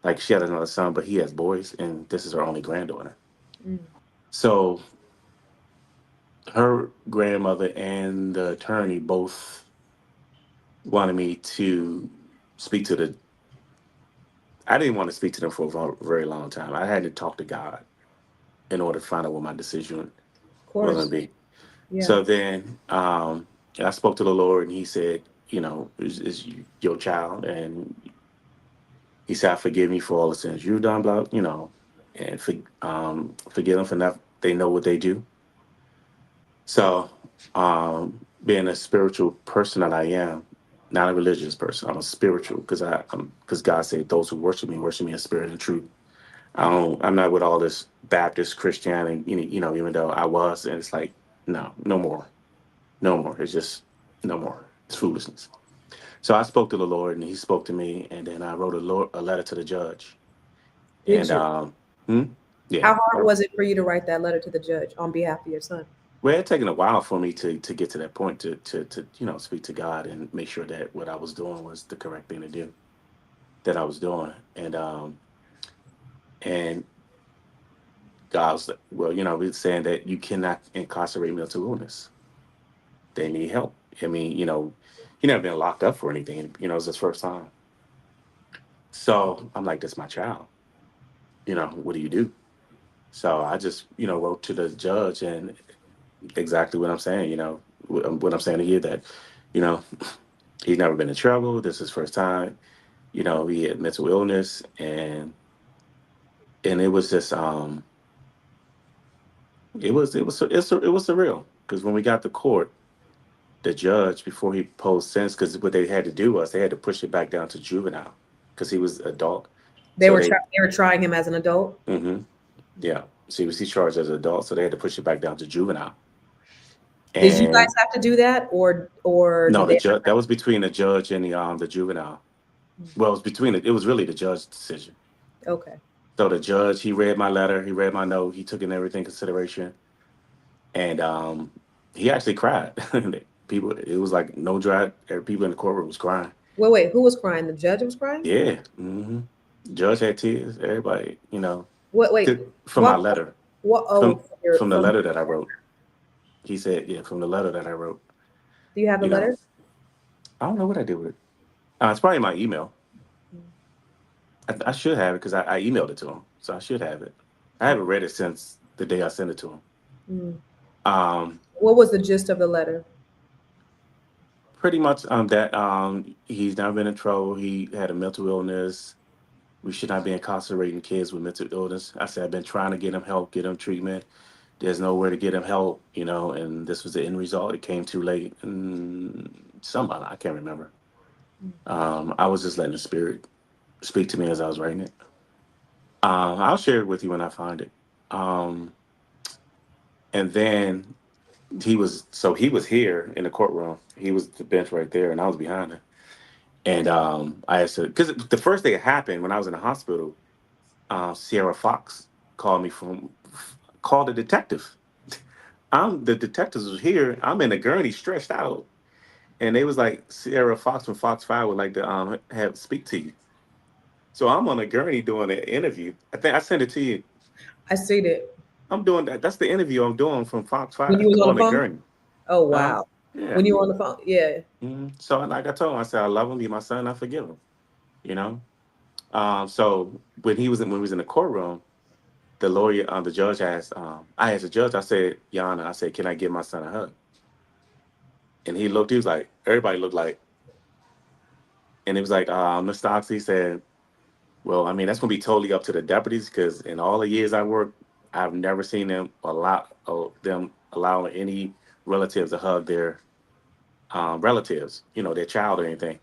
Like she had another son, but he has boys, and this is her only granddaughter. Mm. So her grandmother and the attorney both wanted me to speak to the. I didn't want to speak to them for a very long time. I had to talk to God in order to find out what my decision Of was going course. to be. Yeah. So then I spoke to the Lord, and He said, is your child, and He said, I forgive me for all the sins you've done, and forgive them for not they know what they do. So, being a spiritual person that I am, not a religious person, I'm a spiritual because God said those who worship me in spirit and truth. I'm not with all this Baptist Christianity, even though I was, and it's like, no, no more, no more. It's just no more. It's foolishness. So I spoke to the Lord, and He spoke to me, and then I wrote a letter to the judge. Did And you? hmm, yeah, How hard was it for you to write that letter to the judge on behalf of your son? well, it taken a while for me to get to that point to speak to God and make sure that what I was doing was the correct thing to do that I was doing, and God was like, well, we're saying that you cannot incarcerate mental illness. They need help. I mean, he never been locked up for anything. It's his first time. So I'm like, that's my child. What do you do? So I just, wrote to the judge and exactly what I'm saying, what I'm saying to you that, you know, he's never been in trouble. This is his first time. He had mental illness and it was just, it was surreal because when we got to court, the judge, before he posed sentence, because what they had to do was they had to push it back down to juvenile because he was adult. They So were they, they were trying him as an adult. hmm yeah. So he charged as an adult, so they had to push it back down to juvenile. Did you guys And have to do that, or no, did the they? judge that was between the judge and the juvenile. Well, it was between it. It was really the judge's decision. Okay. So the judge, he read my letter, he read my note, he took in everything in consideration, and he actually cried. People, it was like no dry. People in the courtroom was crying. Wait, wait. Who was crying? The judge was crying. Yeah, judge had tears. Everybody, Wait, wait. from my What? letter, What? Oh, from from your from the from. letter that I wrote. He said, yeah, from the letter that I wrote. Do you have the You know, letter? I don't know what I did with it. It's probably my email. I should have it because I emailed it to him, so I should have it. I haven't read it since the day I sent it to him. Mm. Um, What was the gist of the letter? Pretty much that he's not been in trouble. He had a mental illness. We should not be incarcerating kids with mental illness. I said I've been trying to get him help, get him treatment. There's nowhere to get him help, and this was the end result. It came too late. Somebody, I can't remember. I was just letting the spirit speak to me as I was writing it. I'll share it with you when I find it. Um, and then he was here in the courtroom. He was the bench right there, and I was behind him. And I asked her because the first day it happened when I was in the hospital. Sierra Fox called me called the detective. The detectives was here. I'm in a gurney, stretched out, and they was like Sierra Fox from Fox Five would like to have speak to you. So I'm on a gurney doing an interview. I think I sent it to you. I see it I'm doing that. That's the interview I'm doing from Fox when you Five was on on the the phone. gurney. Oh Huh? wow. Yeah. When you were on the phone, yeah. So like I told him, I said I love him. He's my son. I forgive him. You know. So when we was in the courtroom, the lawyer, the judge asked, I asked the judge, I said, Yana, I said, can I give my son a hug? And he looked, he was like, everybody looked like, and it was like, Mr. Oxley said, well, I mean, that's going to be totally up to the deputies because in all the years I worked, I've never seen them allowing any relatives to hug their relatives, their child or anything.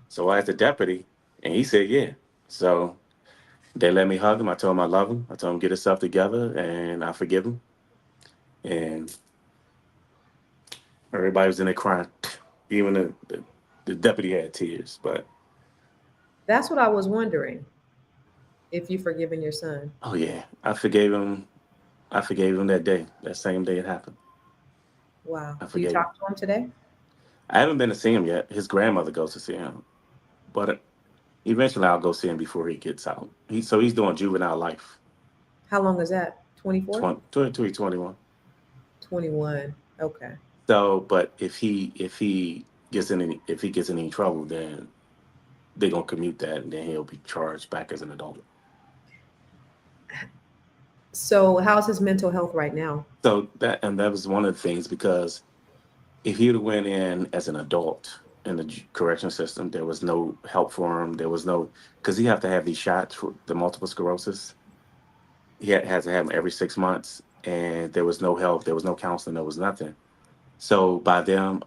So I asked the deputy, and he said, yeah. So they let me hug him. I told him I love him. I told him get himself together, and I forgive him. And everybody was in there crying. Even the deputy had tears. But That's what I was wondering. If you forgiven your son. oh yeah, I forgave him. I forgave him that day. That same day it happened. Wow. I Do you forgave him. talk to him today? I haven't been to see him yet. His grandmother goes to see him, but eventually I'll go see him before he gets out. He's doing juvenile life, How long is that? 24? 21. 21. Okay. So, but if he gets in any trouble, then they're gonna commute that, and then he'll be charged back as an adult. So, how's his mental health right now? So that was one of the things because if he'd have went in as an adult in the correction system, there was no help for him. There was no because he have to have these shots for the multiple sclerosis. Has to have them every 6 months, and there was no help. There was no counseling. There was nothing. So by them,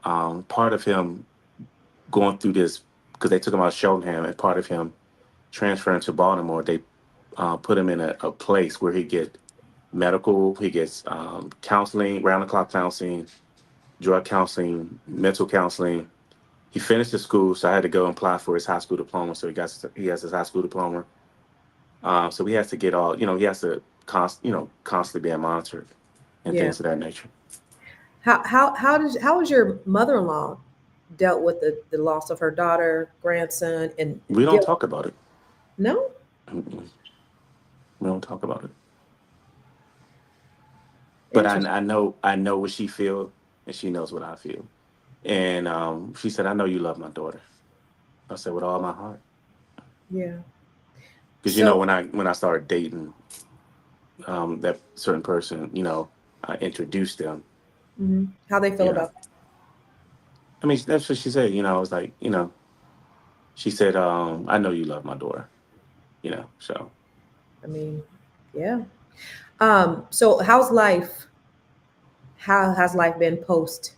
part of him going through this because they took him out of Cheltenham, and part of him transferring to Baltimore, they put him in a place where he get medical, he gets counseling, round the clock counseling, drug counseling, mental counseling. He finished the school, so I had to go and apply for his high school diploma. So he has his high school diploma. So he has to get all, he has to constantly being monitored and Yeah. things of that nature. How was your mother-in-law dealt with the loss of her daughter, grandson, and We don't deal? talk about it. No. Mm-mm. We don't talk about it. But I, Interesting. I know I know what she feel, and she knows what I feel. And she said, "I know you love my daughter." I said, "With all my heart," Yeah. because So, when I started dating that certain person, I introduced them. how they feel You know, about I mean, that's what she said. I was like, she said, "I know you love my daughter." So that? I mean, yeah. So how's life? How has life been post?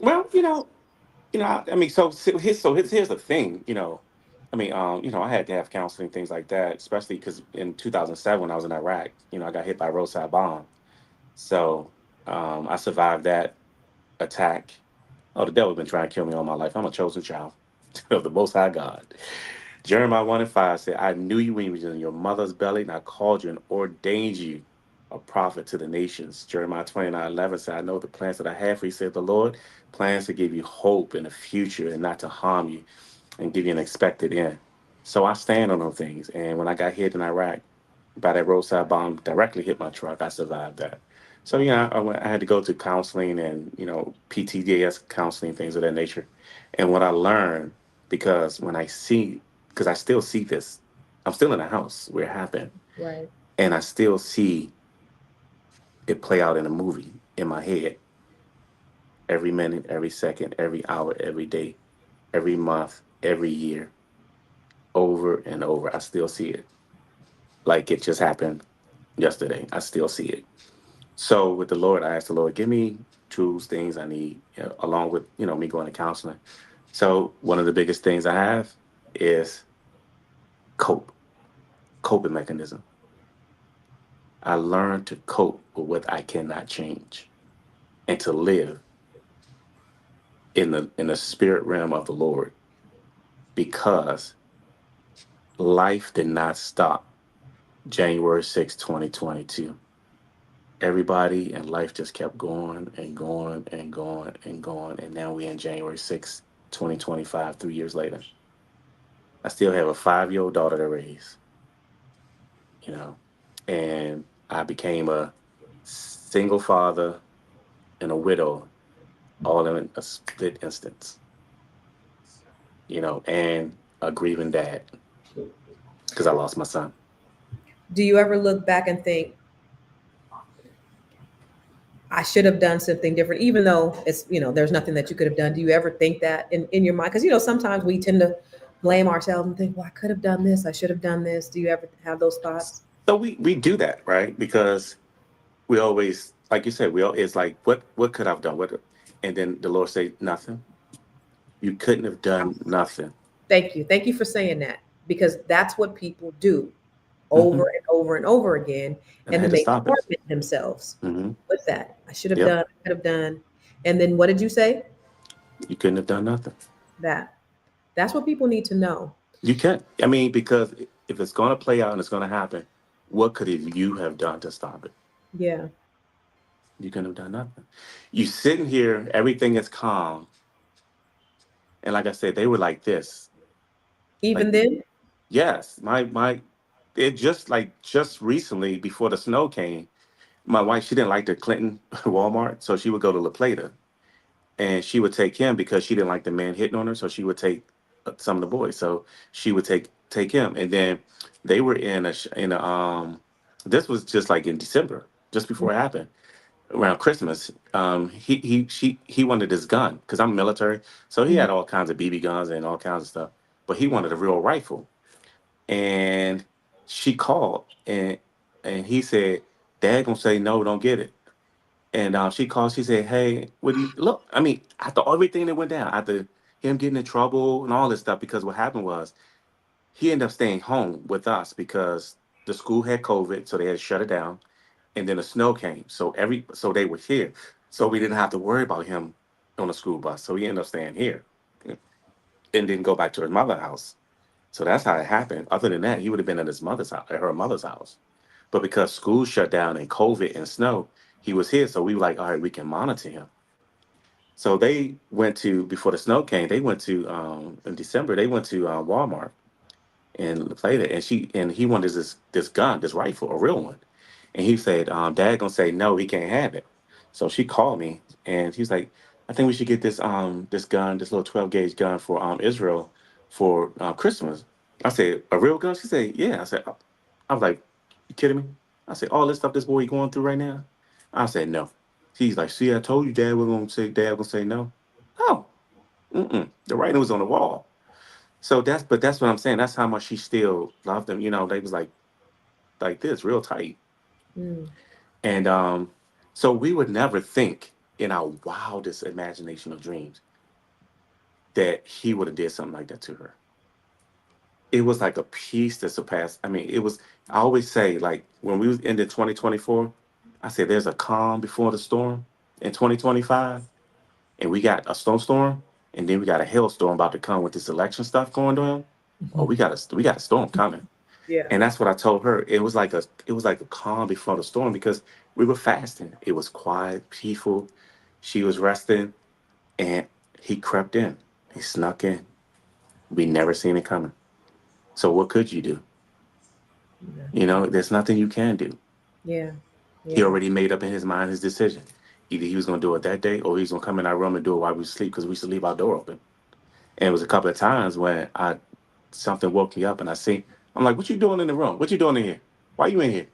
well, I mean, so here's the thing, I had to have counseling, things like that, especially because in 2007 when I was in Iraq, I got hit by a roadside bomb. So I survived that attack. Oh, the devil's been trying to kill me all my life. I'm a chosen child of the Most High God. Jeremiah 1:5 said, I knew you when you was in your mother's belly, and I called you and ordained you a prophet to the nations. Jeremiah 29:11 said, I know the plans that I have for you, said the Lord, plans to give you hope in the future and not to harm you and give you an expected end. So I stand on those things. And when I got hit in Iraq by that roadside bomb, directly hit my truck, I survived that. So yeah, I had to go to counseling and PTDS counseling, things of that nature. And what I learned, because because I still see this, I'm still in the house where it happened, Right. and I still see it play out in a movie in my head every minute, every second, every hour, every day, every month, every year, over and over. I still see it like it just happened yesterday. I still see it. So with the Lord, I asked the Lord, give me tools, things I need, along with me going to counseling. So one of the biggest things I have is cope, coping mechanism. I learned to cope with what I cannot change and to live in the spirit realm of the Lord, because life did not stop January 6th, 2022. Everybody and life just kept going and going and going and going. And now we're in January 6th, 2025, 3 years later. I still have a 5-year-old daughter to raise, you know, and I became a single father and a widow all in a split instance, and a grieving dad because I lost my son. Do you ever look back and think I should have done something different, even though there's nothing that you could have done? Do you ever think that in your mind? Because sometimes we tend to blame ourselves and think, well, I could have done this, I should have done this. Do you ever have those thoughts? So we do that, right? Because we always, like you said, it's like, what could I've done? And then the Lord say, nothing. You couldn't have done nothing. Thank you for saying that, because that's what people do over Hmm. and over and over again, And I and had then to they stop it. torment themselves Hmm. with that. I should have Yep. done, I could have done, and then what did you say? You couldn't have done nothing. That that's what people need to know. You can't. I mean, because if it's going to play out and it's going to happen, what could you have done to stop it? Yeah. You couldn't have done nothing. You sitting here, everything is calm, and like I said, they were like this. Even Like, then. yes, it just recently before the snow came, my wife, she didn't like the Clinton Walmart, so she would go to La Plata, and she would take him because she didn't like the man hitting on her, so she would take some of the boys. So she would take him, and then they were in a. This was just like in December, just before it happened, around Christmas. He wanted his gun because I'm military, so he Mhm. had all kinds of BB guns and all kinds of stuff, but he wanted a real rifle, and she called and he said, "Dad gonna say no, don't get it." And she called. She said, "Hey, what do you look?" I mean, after everything that went down, after him getting in trouble and all this stuff, because what happened was he ended up staying home with us because the school had COVID, so they had to shut it down. And then the snow came, so they were here, so we didn't have to worry about him on the school bus. So he ended up staying here. and then go back to his mother's house. So that's how it happened. Other than that, he would have been at his mother's house, at her mother's house. But because school shut down and COVID and snow, he was here. So we were like, all right, we can monitor him. So they went to, before the snow came, they went to in December. They went to Walmart and played it. And he wanted this gun, this rifle, a real one. And he said, Dad gonna say no, he can't have it. So she called me and he's like, I think we should get this gun, this little 12 gauge gun for Israel for Christmas. I said, a real gun? She said, yeah. I was like, you kidding me? I said, all this stuff this boy going through right now? I said, no. She's like, see, I told you Dad gonna say no. Oh, the writing was on the wall. So but that's what I'm saying. That's how much she still loved him. You know, they was like this, real tight. Mm. And so we would never think in our wildest imagination of dreams that he would have did something like that to her. It was like a peace that surpassed. I mean, it was. I always say, like when we was ended 2024, I said there's a calm before the storm in 2025, and we got a snowstorm, and then we got a hailstorm about to come with this election stuff going on. Oh, Mhm. we got a storm coming. Yeah. And that's what I told her. It was like a calm before the storm because we were fasting. It was quiet, peaceful. She was resting, and he crept in. He snuck in. We never seen it coming. So what could you do? You Nothing. know, there's nothing you can do. Yeah. He Yeah. already made up in his mind his decision. Either he was going to do it that day, or he's going to come in our room and do it while we sleep because we used to leave our door open. And it was a couple of times when I something woke me up and I see. I'm like, "What you doing in the room? What you doing in here? Why you in here?"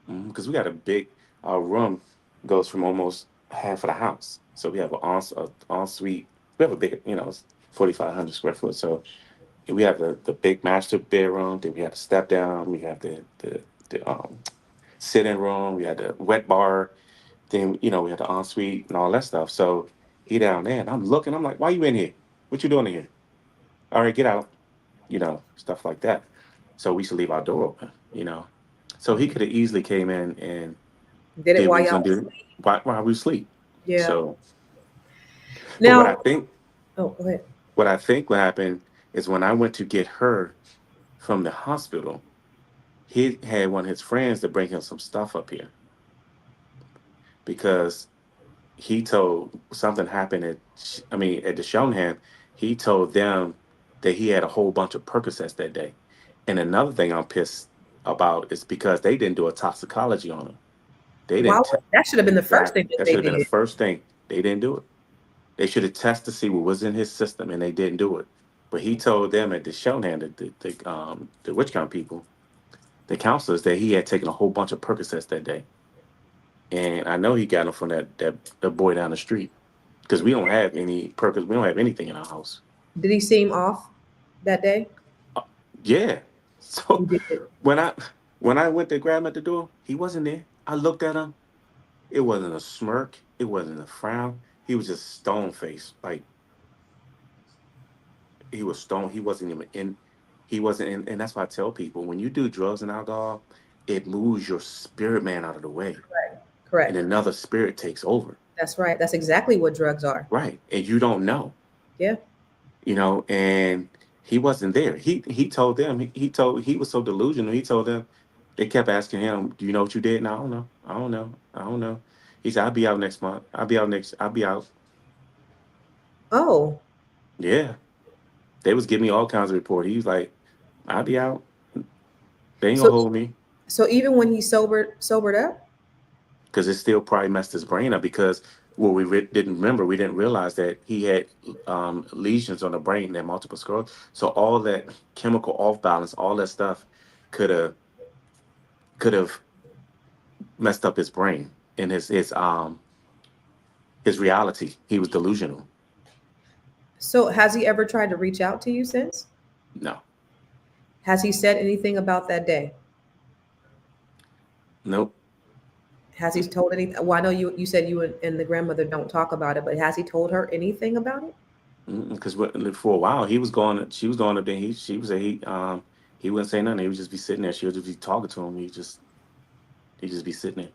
Because we got a big our room goes from almost half of the house, so we have an ensuite. We have a big, 4,500 square foot. So we have the big master bedroom. Then we have the step down. We have the sitting room. We had the wet bar. Then we had the ensuite and all that stuff. So he down there, and I'm looking. I'm like, "Why you in here? What you doing in here? All right, get out." Stuff like that. So we should leave our door open. So he could have easily came in and Did it did what while he was y'all gonna was do asleep? while we sleep. Yeah. So, but Now, oh, go ahead. what I think what happened is when I went to get her from the hospital, he had one of his friends to bring him some stuff up here because he told something happened at the Shonham. He told them that he had a whole bunch of Percocets that day. And another thing I'm pissed about is because they didn't do a toxicology on him. They Why didn't would test that should have been the first thing exactly. that That they should have been the did? first thing. They didn't do it. They should have tested to see what was in his system, and they didn't do it. But he told them at the Showdown, the Witch Count people, the counselors, that he had taken a whole bunch of Percocets that day, and I know he got them from that boy down the street because we don't have any Percocets. We don't have anything in our house. Did he seem off that day? Uh, yeah. He So did. when I when I went to grab him at the door, he wasn't there. I looked at him. It wasn't a smirk. It wasn't a frown. He was just stone faced. Like he was stone. He wasn't even in. He wasn't in. And that's why I tell people when you do drugs and alcohol, it moves your spirit man out of the way, and Correct. another spirit takes over. That's right. That's exactly what drugs are. Right, and you don't know. Yeah. And he wasn't there. He told them. He was so delusional. He told them. They kept asking him, "Do you know what you did?" No, I don't know. I don't know. I don't know. He said, "I'll be out next month. I'll be out next. I'll be out." Oh, Yeah, they was giving me all kinds of report. He was like, "I'll be out. They ain't so gonna hold me." so even when he sobered up, Because it still probably messed his brain up because what didn't remember, we didn't realize that he had lesions on the brain and multiple sclerosis. So all that chemical off balance, all that stuff could have could have messed up his brain and his reality. He was delusional. so has he ever tried to reach out to you since? No, Has he said anything about that day? nope. Has he told anything? Well, I know you said you and the grandmother don't talk about it, but has he told her anything about it? Because for a while he was going, she was going up there. She was he wouldn't say nothing. He would just be sitting there. She would just be talking to him. He just be sitting there.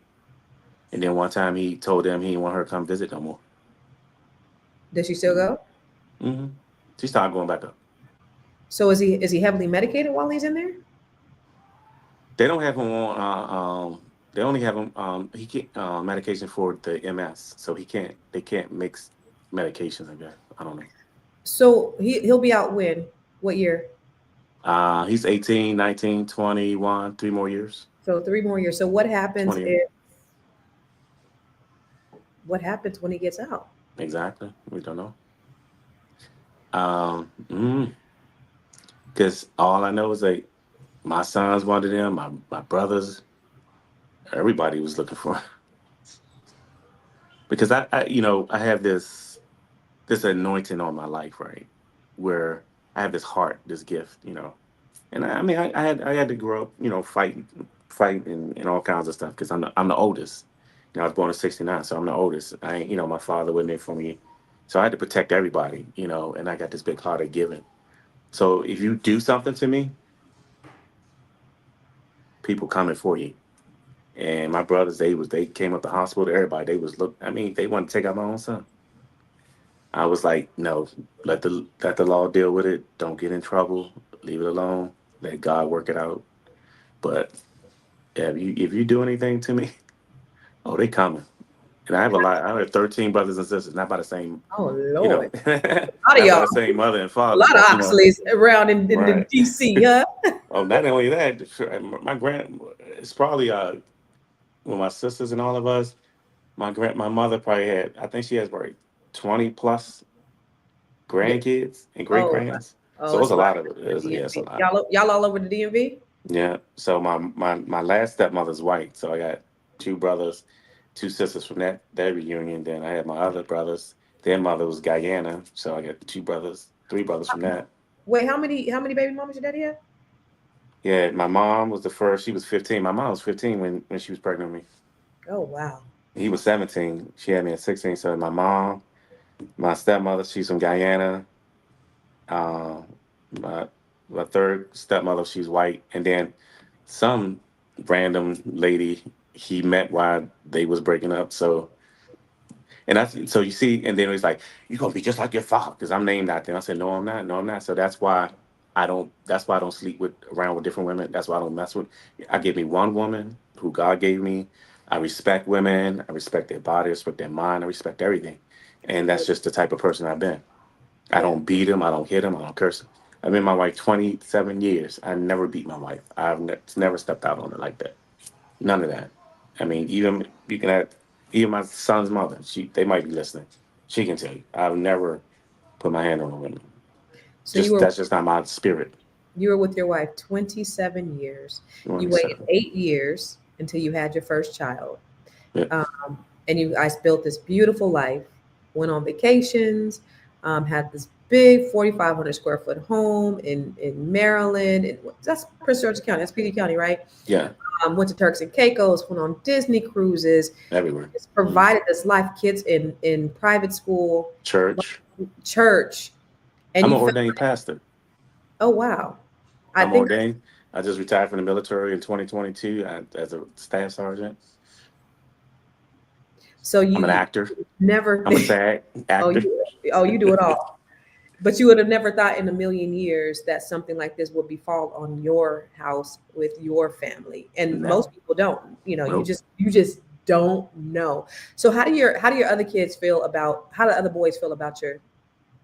And then one time he told them he didn't want her to come visit no more. Does she still Mm-hmm. go? Mm-hmm. She started going back up. So is he heavily medicated while he's in there? They don't have him on. They only have him. He can't medication for the MS, so he can't. They can't mix medications. I guess I don't know. So he'll be out when? What year? He's 18, 19, 21, 3 more years. So 3 more years. So Twenty what happens when he gets out? exactly. We don't know. Um, because all I know is like my sons wanted him. My brothers, everybody was looking for him. Because I have this anointing on my life, right? Where I have this heart, this gift, And I mean, I had to grow up, fight and all kinds of stuff because I'm the oldest. I was born in '69, so I'm the oldest. My father wasn't there for me, so I had to protect everybody, And I got this big heart of giving. So if you do something to me, people coming for you. And my brothers, they came up the hospital. Everybody, they was look. I mean, they wanted to take out my own son. I was like, no, let the law deal with it. Don't get in trouble. Leave it alone. Let God work it out. But if you do anything to me, oh, they coming. And I have a lot. I have 13 brothers and sisters, not by the same, Oh Lord, a lot of not by y'all, the same mother and a father, lot of but Oxleys around in right. DC, huh? Oh, not only that, my it's probably with my sisters and all of us. My mother probably had. I think she has probably 20 plus Yeah. grandkids and great Oh, grands. oh, So it's it's a a lot lot of it. over Yeah, the it's a DMV. lot. Y'all all over the DMV? Yeah. So my last stepmother's white. So I got two brothers, two sisters from that reunion. Then I had my other brothers. Their mother was Guyana. So I got two brothers, three brothers from that. Wait, how many baby mamas your daddy had? Yeah, my mom was the first. She was 15. My mom was 15 when she was pregnant with me. Oh wow. He was 17. She had me at 16. So my mom, my stepmother, she's from Guyana. Uh, my my third stepmother, she's white, and then some random lady he met while they was breaking up. So you see, and then he's like, "You're gonna be just like your father," because I'm named after him. I said, "No, I'm not. No, I'm not." So that's why I don't. That's why I don't sleep with around with different women. That's why I don't mess with. I give me one woman who God gave me. I respect women. I respect their body. I respect their mind. I respect everything, and that's just the type of person I've been. I Yeah. don't beat him. I don't hit him. I don't curse him. I've been my wife 27 years. I never beat my wife. Never stepped out on her like that. None of that. I mean, even you can have even my son's mother. They might be listening. She can tell you. I've never put my hand on a woman. So Just that's just not my spirit. you were with your wife 27 years. You waited So, 8 years until you had your first child. yeah, Um, and you guys built this beautiful life, went on vacations, had this big 4,500 square foot home in Maryland. And that's Prince George's County, that's PD County, right? yeah, Went to Turks and Caicos, went on Disney cruises, everywhere. just Mhm. provided this life, kids in private school, Church. church, and I'm you an felt, ordained pastor. oh wow, I I'm think ordained. I just retired from the military in 2022 as a staff sergeant. so. I'm an You actor. never, I'm a SAG oh actor. you do it all. But you would have never thought in a million years that something like this would befall on your house with your family. And No, most people don't. You nope. just don't know. So how do your other kids feel about how do other boys feel about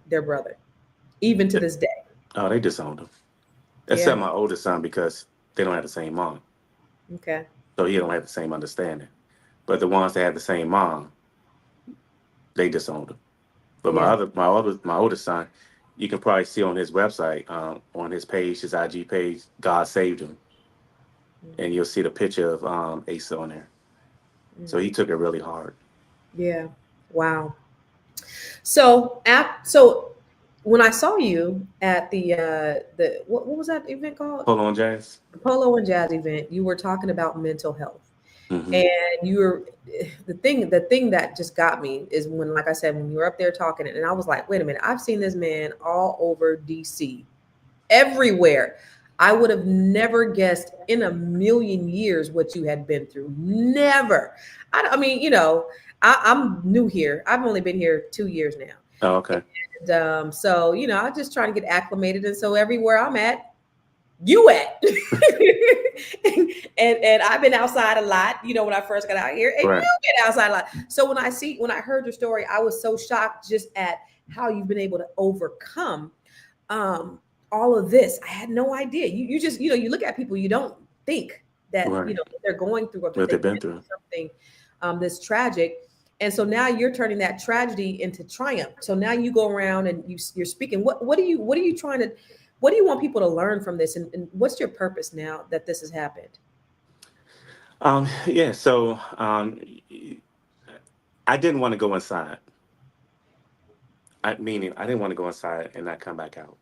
their brother, even to this day? Oh, they disowned him. Yeah. Except my oldest son because they don't have the same mom, Okay. so he don't have the same understanding. But the ones that have the same mom, they disowned him. But Yeah. my oldest son, you can probably see on his website, on his page, his IG page, God saved him, and you'll see the picture of Asa on there. So Mm. he took it really hard. Yeah. Wow. So when I saw you at the what was that event called? Hold on, Jazz. The Polo and Jazz event, you were talking about mental health. Hmm. And you were the thing that just got me is when, like I said, when you were up there talking, and I was like, wait a minute, I've seen this man all over DC, everywhere. I would have never guessed in a million years what you had been through. Never. I mean, I'm new here. I've only been here 2 years now. Oh, okay. And so, I'm just trying to get acclimated. And so everywhere I'm at, you at. And I've been outside a lot, when I first got out here, and Right. you've been outside a lot. So when I heard your story, I was so shocked just at how you've been able to overcome um all of this. I had no idea. You just, you look at people, you don't think that, Right. that they're going through, or that What they've they've been been through. through something this tragic. And so now you're turning that tragedy into triumph. So now you go around and you're speaking. What are you trying to, what do you want people to learn from this? And what's your purpose now that this has happened? Yeah. So I didn't want to go inside. Meaning, I didn't want to go inside and not come back out.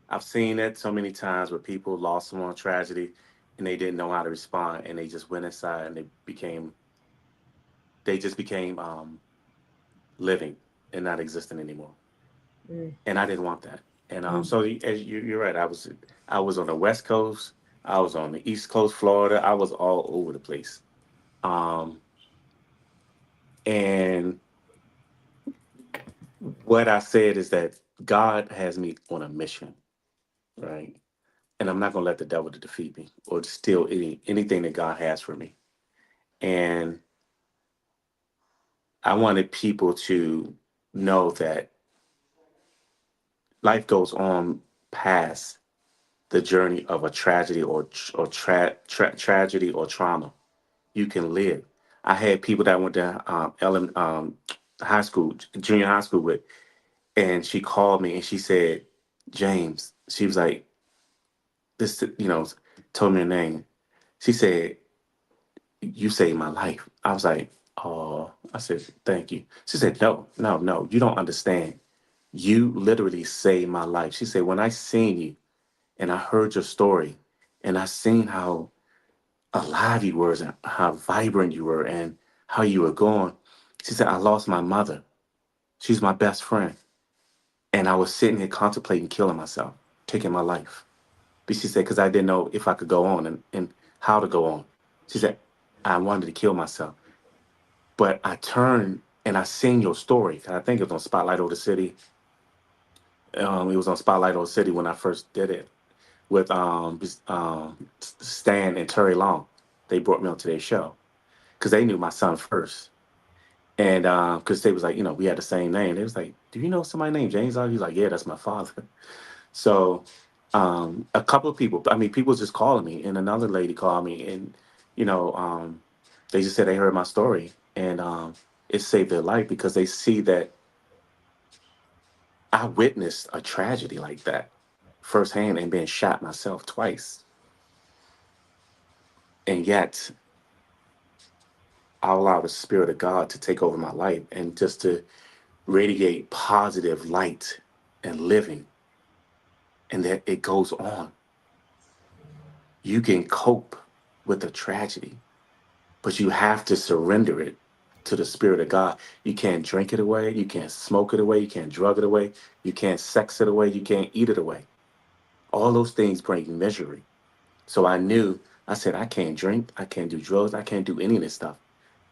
I've seen it so many times where people lost someone in tragedy and they didn't know how to respond and they just went inside and they just became living and not existing anymore. Mm, And I didn't want that. And mm, so as you're right, I was on the West Coast, I was on the East Coast, Florida, I was all over the place. Um, and what I said is that God has me on a mission, right? And I'm not going to let the devil to defeat me or to steal anything that God has for me. And I wanted people to know that life goes on past the journey of a tragedy or tragedy or trauma. You can live. I had people that went to high school, junior high school with, and she called me and she said, James, she was like, this, told me her name. She said, you saved my life. I was like, oh, I said, thank you. She said, no, no, no, you don't understand. You literally saved my life. She said, when I seen you and I heard your story and I seen how alive you were and how vibrant you were and how you were going, she said, I lost my mother. She's my best friend. And I was sitting here contemplating killing myself, taking my life. But she said, because I didn't know if I could go on and how to go on. She said, I wanted to kill myself. But I turned and I seen your story. I think it was on Spotlight Over the City. It was on Spotlight Over the City when I first did it with Stan and Terry Long. They brought me onto their show because they knew my son first. And because they was like, we had the same name. They was like, do you know somebody named James Oxley? He's like, yeah, that's my father. So a couple of people, I mean, people was just calling me, and another lady called me, and you know, um, they just said they heard my story, and it saved their life because they see that I witnessed a tragedy like that firsthand and being shot myself twice, and yet I allow the spirit of God to take over my life and just to radiate positive light and living, and that it goes on. You can cope with a tragedy, but you have to surrender it to the spirit of God. You can't drink it away, you can't smoke it away, you can't drug it away, you can't sex it away, you can't eat it away. All those things bring misery. So I knew, I said, I can't drink, I can't do drugs, I can't do any of this stuff.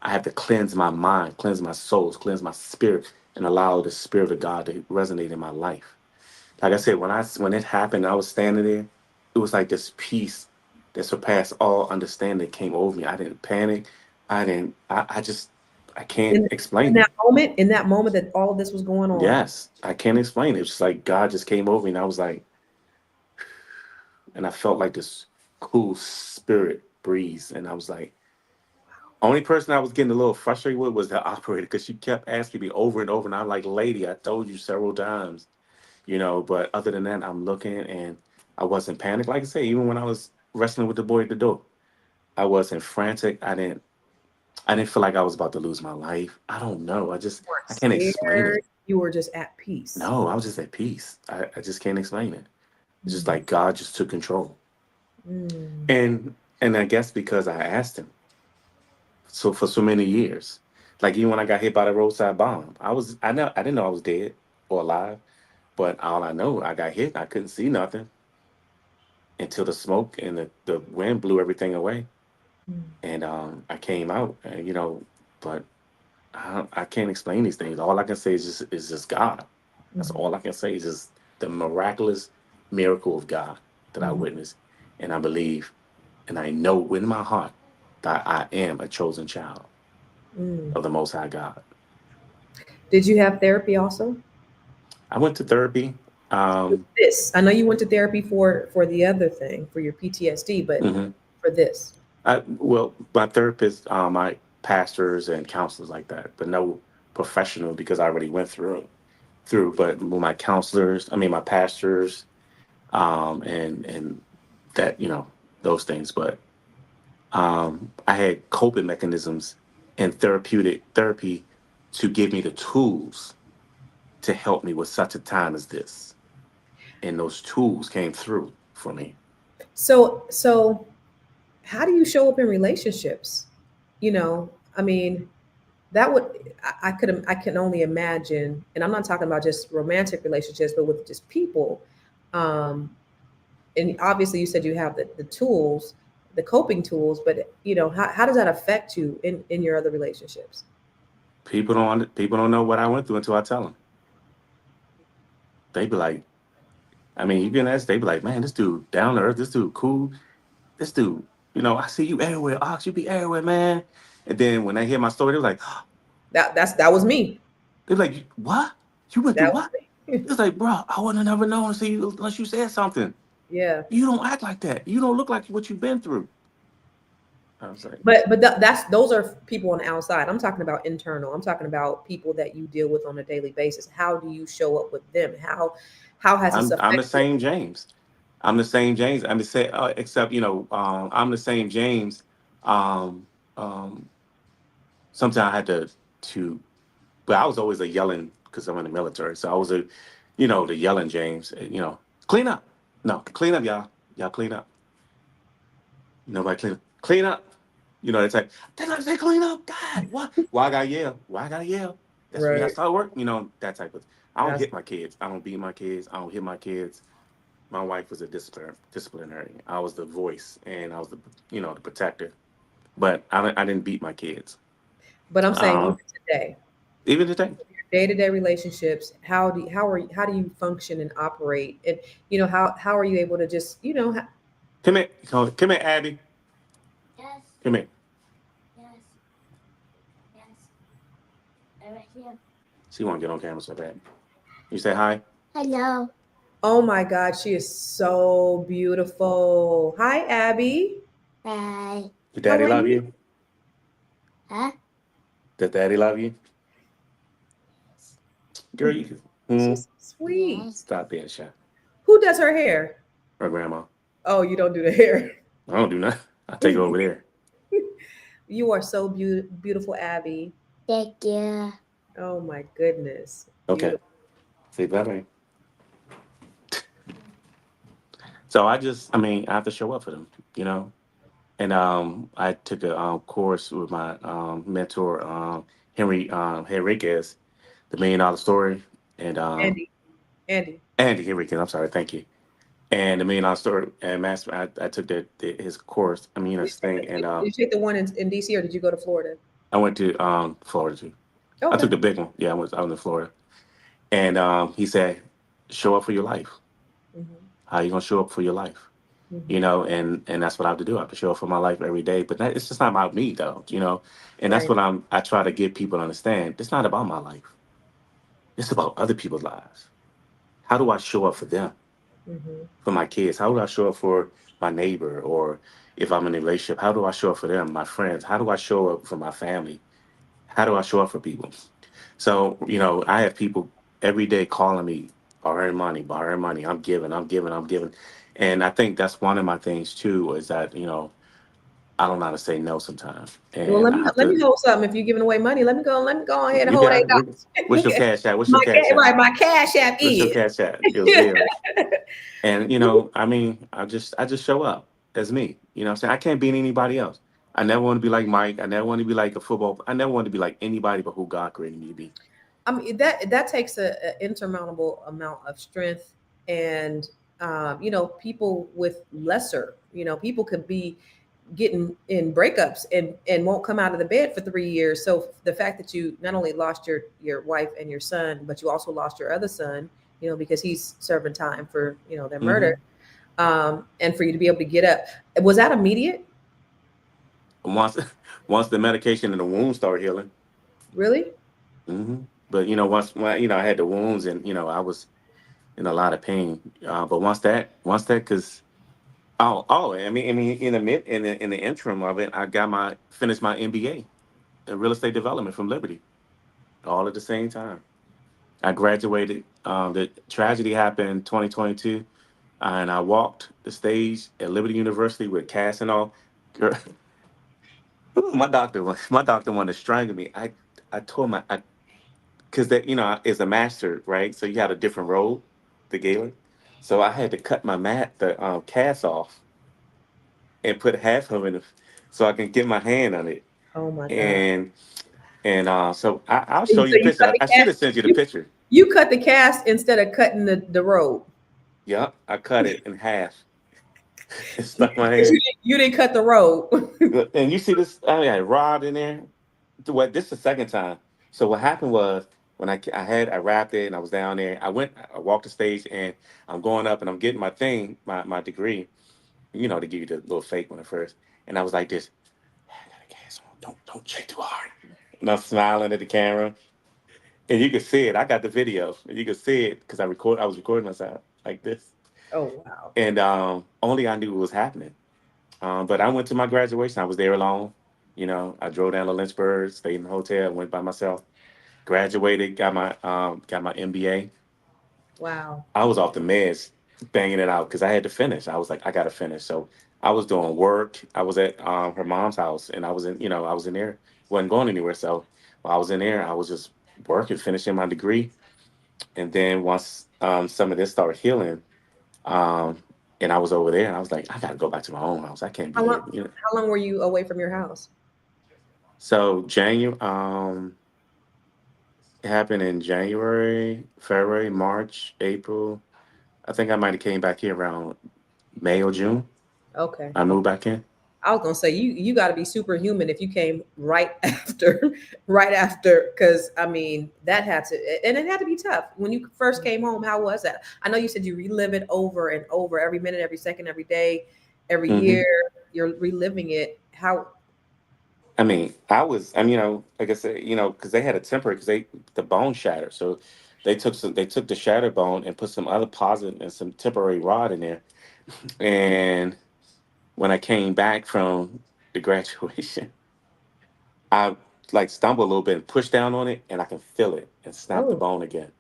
I have to cleanse my mind, cleanse my souls, cleanse my spirit, and allow the spirit of God to resonate in my life. Like I said, when it happened, I was standing there. It was like this peace that surpassed all understanding came over me. I didn't panic. I didn't. I just. I can't in, explain it. in that moment that all of this was going on. Yes, I can't explain it. It's just like God just came over me, and I was like, and I felt like this cool spirit breeze, and I was like, only person I was getting a little frustrated with was the operator because she kept asking me over and over, and I'm like, lady, I told you several times. But other than that, I'm looking and I wasn't panicked. Like I say, even when I was wrestling with the boy at the door, I wasn't frantic. I didn't feel like I was about to lose my life. I don't know. You weren't I can't explain scared. it. You were just at peace. No, I was just at peace. I just can't explain it. It's just Mm, like God just took control. mm. And I guess because I asked him so for so many years. Like even when I got hit by the roadside bomb, I didn't know I was dead or alive, but all I know I got hit. I couldn't see nothing until the smoke and the wind blew everything away. Mm. And I came out, but I can't explain these things. All I can say is just God. That's Mhm. all I can say is just the miraculous miracle of God that I Mhm. witnessed, and I believe, and I know within my heart that I am a chosen child Mm. of the Most High God. Did you have therapy also? I went to therapy. Um, This, I know you went to therapy for the other thing, for your PTSD, but mhm. for this. Well, my therapist, my pastors and counselors like that, but no professional because I already went through. But my counselors, I mean my pastors, and that those things. But I had coping mechanisms and therapeutic therapy to give me the tools to help me with such a time as this, and those tools came through for me. So how do you show up in relationships? You know, I mean, that would I can only imagine, and I'm not talking about just romantic relationships, but with just people. Um, and obviously, you said you have the tools, the coping tools, but how does that affect you in your other relationships? People don't know what I went through until I tell them. They be like, I mean, you can ask. They be like, man, this dude down to earth. This dude cool. This dude, I see you everywhere. Ox, you be everywhere, man. And then when they hear my story, they're like, That was me. they're like, what? You went through That what? was me. It's like, bro, I wouldn't have never known to see you unless you said something. Yeah. You don't act like that. You don't look like what you've been through. I was like, But those are people on the outside. I'm talking about internal. I'm talking about people that you deal with on a daily basis. How do you show up with them? How has this I'm the affected? same James. I'm the same James. I'm the same, except I'm the same James. Um, um, Sometimes I had to, but I was always a yelling because I'm in the military. So I was the yelling James. Clean up. No, clean up, y'all. Y'all clean up. Nobody clean up. Clean up. It's like they gotta say clean up. God, what? Why I gotta yell? Why I gotta yell? That's when you gotta Right. start work. That type of. I don't That's hit my kids. I don't beat my kids. I don't hit my kids. My wife was a disciplinary. I was the voice, and I was the protector. But I didn't beat my kids. but I'm saying even Um, today, Even today. day-to-day relationships, how do you function and operate? And how are you able to just, Come here, Abby. Come here. She won't get on camera so bad. You say hi. oh my God, she is so beautiful. Hi, Abby. Did How Daddy are love you? you? Does Daddy love you? Girl, you can. She's so sweet. Stop being shy. Who does her hair? Her grandma. Oh, you don't do the hair. I don't do nothing. I take it over there. You are so beautiful, Abby. Oh my goodness. Okay. Beautiful. See better. So I mean, I have to show up for them, you know. And I took a course with my mentor, Henry Henriquez, the $1 Million Story, and Andy. Andy. Andy Henriquez. I'm sorry, thank you. And the $1 Million Story and master. I took his course. I mean, his thing, and Did you take the one in DC, or did you go to Florida? I went to Florida too. I Okay. took the big one. Yeah, I was in Florida. And he said, show up for your life. Hmm. How you gonna show up for your life? Hmm. And that's what I have to do. I have to show up for my life every day. But it's just not about me though. And that's Right. what I try to get people to understand. It's not about my life. It's about other people's lives. How do I show up for them? Hmm. For my kids? How do I show up for my neighbor? Or if I'm in a relationship, how do I show up for them, my friends? How do I show up for my family? How do I show up for people? So, I have people every day calling me, borrowing money, borrowing money. I'm giving, I'm giving, I'm giving. And I think that's one of my things too, is that, I don't know how to say no sometimes. Well, And I have let me to, hold something. If you're giving away money, let me go ahead and you hold got it. What's your $8. cash app? What's your cash app? My cash app What's your is. cash app? Your Zelle. And I mean, I just show up as me. You know what I'm saying? I can't be anybody else. I never want to be like Mike. I never want to be like a football. I never want to be like anybody but who God created me to be. I mean, that takes a insurmountable amount of strength, and people with lesser, people could be. getting in breakups and won't come out of the bed for 3 years. So the fact that you not only lost your wife and your son, but you also lost your other son, because he's serving time for their murder, Hmm. and for you to be able to get up, was that immediate? Once once the medication and the wound started healing. Really? But once when, I had the wounds and I was in a lot of pain. But once that, because I mean, in the interim of it, I got my finished my MBA in real estate development from Liberty, all at the same time. I graduated. The tragedy happened in 2022, and I walked the stage at Liberty University with cast and all. Girl, my doctor wanted to strangle me. I told my because that is a master, right? So you had a different road, the gala. So I had to cut the cast off and put half of it so I can get my hand on it. Oh my God. And so I'll So show you the you cut picture. I the should cast. have sent you the You picture. you cut the cast instead of cutting the road. Yep, I cut it in half and stuck my But you hand. didn't, you didn't cut the road. And you see this? I got rod in there. What? This is the second time. So what happened was when I wrapped it and I was down there. I walked the stage and I'm going up and I'm getting my thing, my degree. To give you the little fake one at first. And I was like this. I got a gas on. Don't shake too hard. And I'm smiling at the camera. And you can see it. I got the video. And you can see it because I was recording myself like this. Oh wow. And only I knew what was happening. But I went to my graduation. I was there alone. I drove down to Lynchburg, stayed in the hotel, went by myself, graduated, got my MBA. Wow. I was off the meds, banging it out because I had to finish. I was like, I got to finish. So I was doing work. I was at her mom's house, and I was in there, wasn't going anywhere. So while I was in there, I was just working, finishing my degree. And then once some of this started healing, um, and I was over there, and I was like, I got to go back to my own house. I can't be How long here. how long were you away from your house? So January, it happened in January, February, March, April. I think I might have came back here around May or June. Okay. I moved back in. I was gonna say you got to be superhuman if you came right after, right after, because I mean that had to, and it had to be tough when you first came home. How was that? I know you said you relive it over and over, every minute, every second, every day, every Hmm. year. You're reliving it. How? Like I said, because they had a temporary, because the bone shattered, so they took the shattered bone and put some other positive and some temporary rod in there. And when I came back from the graduation, I like stumbled a little bit and pushed down on it, and I can feel it and snap the Oh. bone again,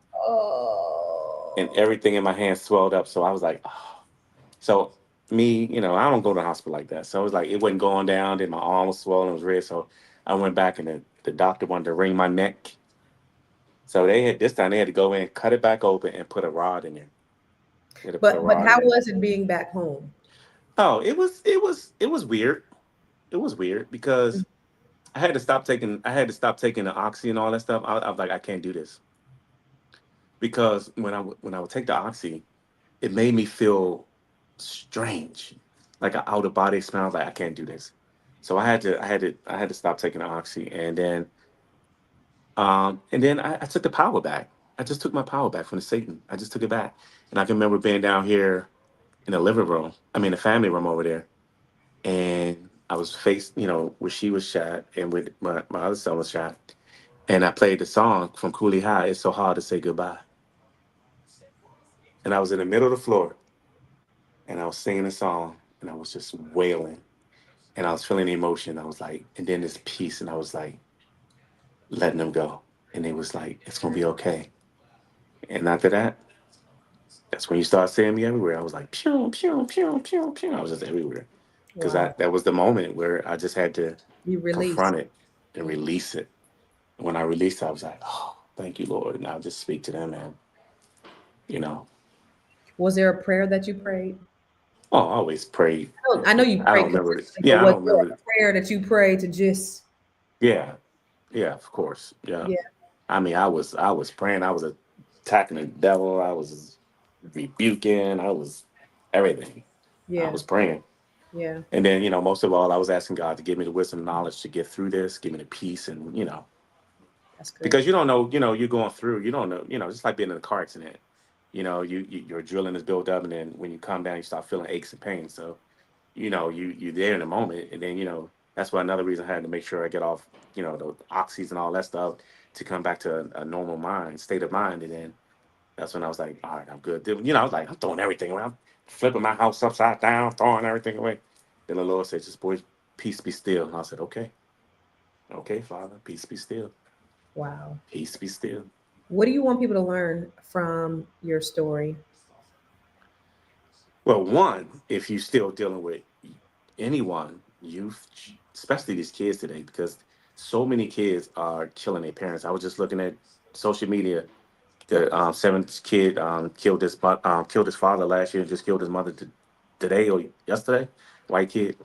and Oh. everything in my hand swelled up. So I was like, oh. So me, I don't go to the hospital like that. So it was like it wasn't going down. Then my arm was swollen, it was red. So I went back, and the doctor wanted to wring my neck. So this time they had to go in, cut it back open, and put a rod in there. They had to put a But rod how in there. was it being back home? Oh, it was weird. It was weird because I had to stop taking the oxy and all that stuff. I was like, I can't do this because when I would take the oxy, it made me feel strange, like an out of body experience. Like I can't do this, so I had to stop taking the oxy, and then I took the power back. I just took my power back from the Satan. I just took it back, and I can remember being down here in the living room. I mean, the family room over there, and I was faced, where she was shot, and with my other son was shot, and I played the song from Cooley High. It's so hard to say goodbye, and I was in the middle of the floor, and I was singing the song, and I was just wailing, and I was feeling the emotion. I was like, and then this peace, and I was like, letting them go, and it was like, it's gonna be okay. And after that, that's when you start seeing me everywhere. I was like, pew, pew, pew, pew, pew. I was just everywhere because Wow. that was the moment where I just had to You released. confront it and release it. When I released it, I was like, oh, thank you, Lord. And I'll just speak to them, and you know, Was there a prayer that you prayed? oh, I always pray. I know you I pray don't remember it. consistently, but Yeah, I was don't there remember it. a prayer that you prayed to just, Yeah, yeah, of course. Yeah. yeah, I mean, I was praying. I was attacking the devil. I was rebuking. I was everything. I yeah. was praying. Yeah. And then, most of all, I was asking God to give me the wisdom and knowledge to get through this, give me the peace, and That's good. because you don't know, you're going through, you don't know, just like being in a car accident. Your adrenaline is built up, and then when you calm down, you start feeling aches and pains. So, you're there in the moment, and then that's why another reason I had to make sure I get off, the oxys and all that stuff to come back to a normal mind, state of mind, and then that's when I was like, all right, I'm good. Then, I was like, I'm throwing everything away. I'm flipping my house upside down, throwing everything away. Then the Lord said, just boy, peace be still. And I said, okay, okay, Father, peace be still. Wow. Peace be still. What do you want people to learn from your story? Well, one, if you're still dealing with anyone, youth, especially these kids today, because so many kids are killing their parents. I was just looking at social media. The seventh kid killed his father last year and just killed his mother today or yesterday. White kid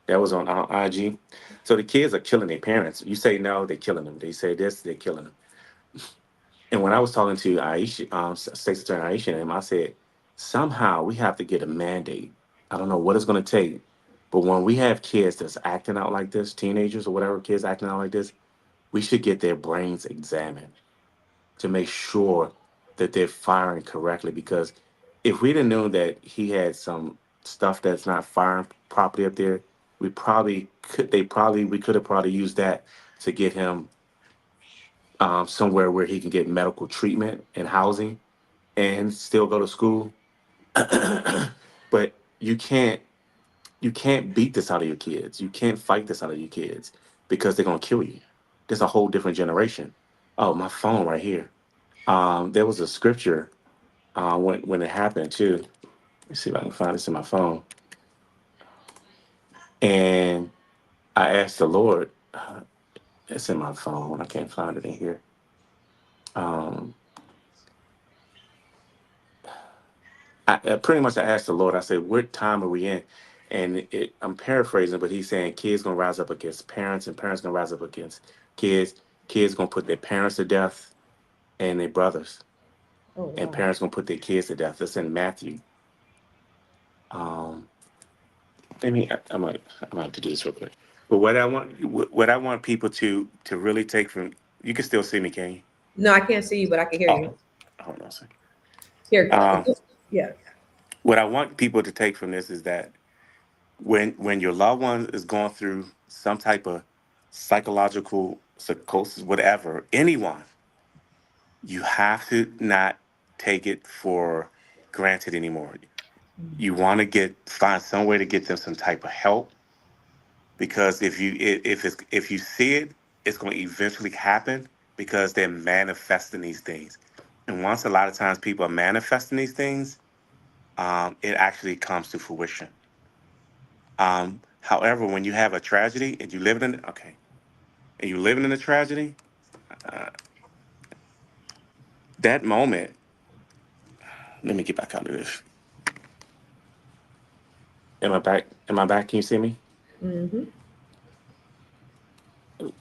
that was on IG. So the kids are killing their parents. You say no, they're killing them. They say this, they're killing them. And when I was talking to Aisha, State's Attorney Aisha, and him, I said, somehow we have to get a mandate. I don't know what it's going to take, but when we have kids that's acting out like this, teenagers or whatever kids acting out like this, we should get their brains examined to make sure that they're firing correctly. Because if we'd have known that he had some stuff that's not firing properly up there, we could have probably used that to get him somewhere where he can get medical treatment and housing and still go to school. But you can't beat this out of your kids. You can't fight this out of your kids because they're gonna kill you. There's a whole different generation. Oh, my phone right here. There was a scripture when it happened too. Let me see if I can find this in my phone. And I asked the Lord. It's in my phone. I can't find it in here. Um, I pretty much I asked the Lord. I said, "What time are we in?" And I'm paraphrasing, but he's saying kids gonna rise up against parents, and parents gonna rise up against kids. Kids gonna put their parents to death and their brothers, Oh, and wow. parents gonna put their kids to death. That's in Matthew. Um, Let me. I might have to do this real quick. But what I want people to really take from, you can still see me, can you? No, I can't see you, but I can hear you. Oh, hold on a second. Here. Um, Yeah. what I want people to take from this is that when your loved one is going through some type of psychological psychosis, whatever, anyone, you have to not take it for granted anymore. You want to find some way to get them some type of help, because if you see it, it's going to eventually happen because they're manifesting these things. And once a lot of times people are manifesting these things, it actually comes to fruition. However, when you have a tragedy and you live in okay, and you living in a tragedy, uh, that moment. Let me get back out of this. Am I back? Am I back? Can you see me? Mm-hmm.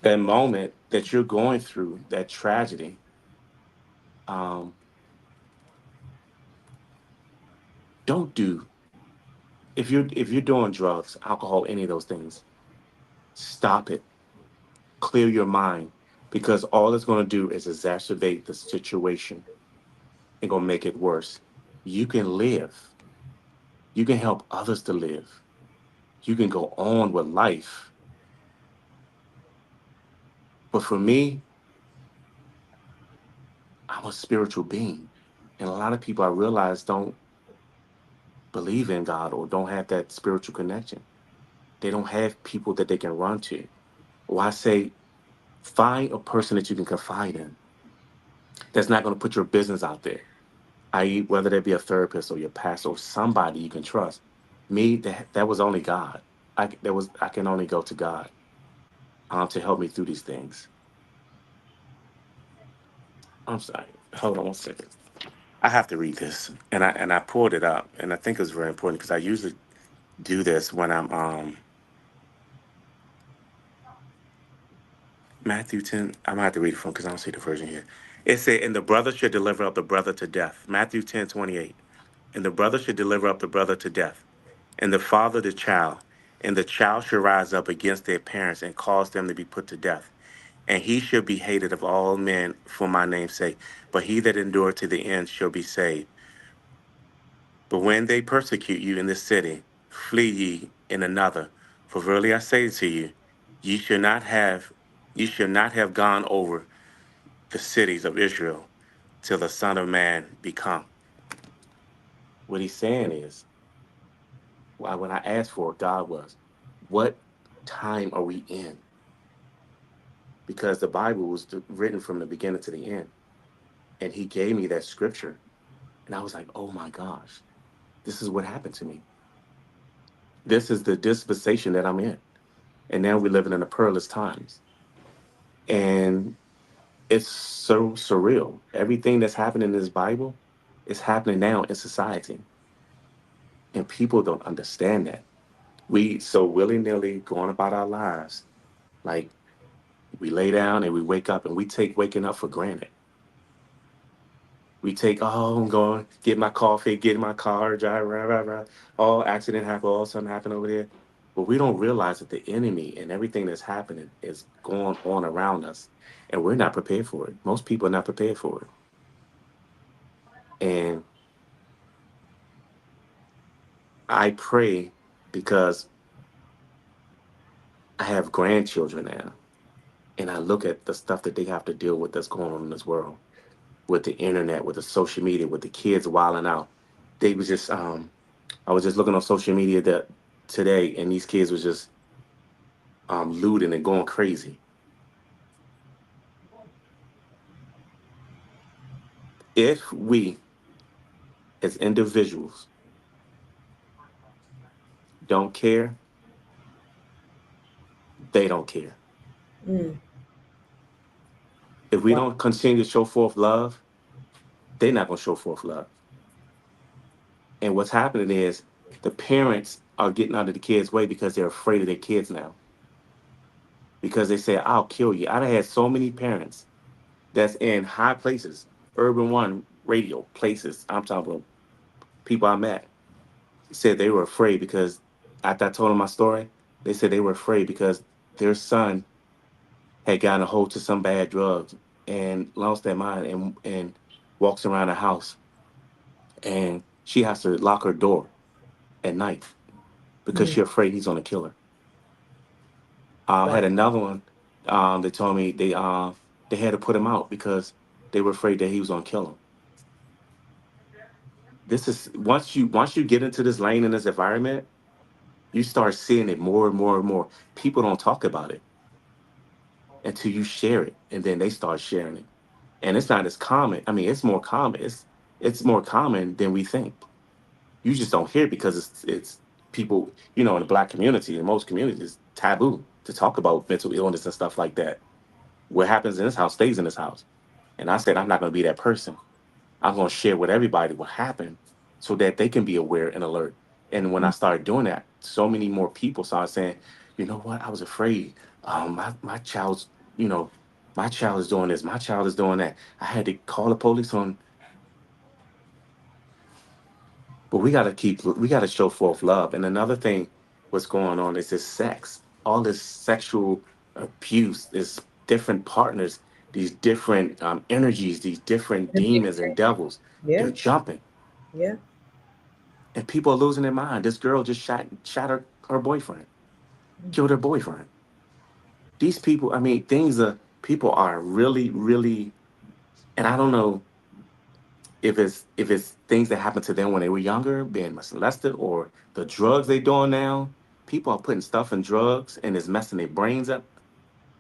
That moment that you're going through, that tragedy. Um, don't do if you're doing drugs, alcohol, any of those things. Stop it. Clear your mind, because all it's going to do is exacerbate the situation and going to make it worse. You can live. You can help others to live. You can go on with life. But for me, I'm a spiritual being. And a lot of people I realize don't believe in God or don't have that spiritual connection. They don't have people that they can run to. Well, I say, find a person that you can confide in that's not going to put your business out there, i.e., whether that be a therapist or your pastor or somebody you can trust. Me, that was only God. I can only go to God to help me through these things. I'm sorry. Hold on one second. I have to read this, and I pulled it up, and I think it's very important because I usually do this when I'm Matthew 10. I'm gonna have to read it from because I don't see the version here. It said, "And the brother should deliver up the brother to death." Matthew 10:28. And the brother should deliver up the brother to death, and the father the child. And the child shall rise up against their parents and cause them to be put to death. And he shall be hated of all men for my name's sake. But he that endureth to the end shall be saved. But when they persecute you in this city, flee ye in another. For verily I say to you, ye shall not have ye shall not have gone over the cities of Israel till the Son of Man be come. What he's saying is, when I asked for it, God was, what time are we in? Because the Bible was written from the beginning to the end. And he gave me that scripture. And I was like, oh my gosh, this is what happened to me. This is the dispensation that I'm in. And now we're living in the perilous times. And it's so surreal. Everything that's happening in this Bible is happening now in society. And people don't understand that. We so willy-nilly going about our lives. Like we lay down and we wake up and we take waking up for granted. We take, oh, I'm going, get my coffee, get in my car, drive, rah, rah, rah. Oh, accident happened, oh, something happened over there. But we don't realize that the enemy and everything that's happening is going on around us. And we're not prepared for it. Most people are not prepared for it. And I pray because I have grandchildren now. And I look at the stuff that they have to deal with that's going on in this world, with the internet, with the social media, with the kids wilding out. They was just I was just looking on social media that today, and these kids was just looting and going crazy. If we, as individuals, don't care, they don't care. Mm. If we Wow. don't continue to show forth love, they're not going to show forth love. And what's happening is the parents are getting out of the kids' way because they're afraid of their kids now. Because they say, I'll kill you. I've had so many parents that's in high places, urban one radio places. I'm talking about people I met said they were afraid because after I told them my story, they said they were afraid because their son had gotten a hold to some bad drugs and lost their mind and walks around the house and she has to lock her door at night because Mm. she's afraid he's gonna kill her. I Wow. had another one. They told me they had to put him out because they were afraid that he was gonna kill him. This is once you get into this lane in this environment, you start seeing it more and more and more. People don't talk about it until you share it, and then they start sharing it. And it's not as common. I mean, it's more common. It's more common than we think. You just don't hear it because it's people, in the black community, in most communities, it's taboo to talk about mental illness and stuff like that. What happens in this house stays in this house. And I said, I'm not going to be that person. I'm going to share with everybody what happened so that they can be aware and alert. And when I started doing that, so many more people started saying, you know what, I was afraid. My child's, you know, my child is doing this, my child is doing that. I had to call the police on, but we got to show forth love. And another thing, what's going on is this sex, all this sexual abuse, this different partners, these different energies, these different demons and devils, Yeah. they're jumping. Yeah. And people are losing their mind. This girl just shot her boyfriend, killed her boyfriend. These people, I mean, people are really, really, and I don't know if it's things that happened to them when they were younger, being molested, or the drugs they doing now. People are putting stuff in drugs and it's messing their brains up.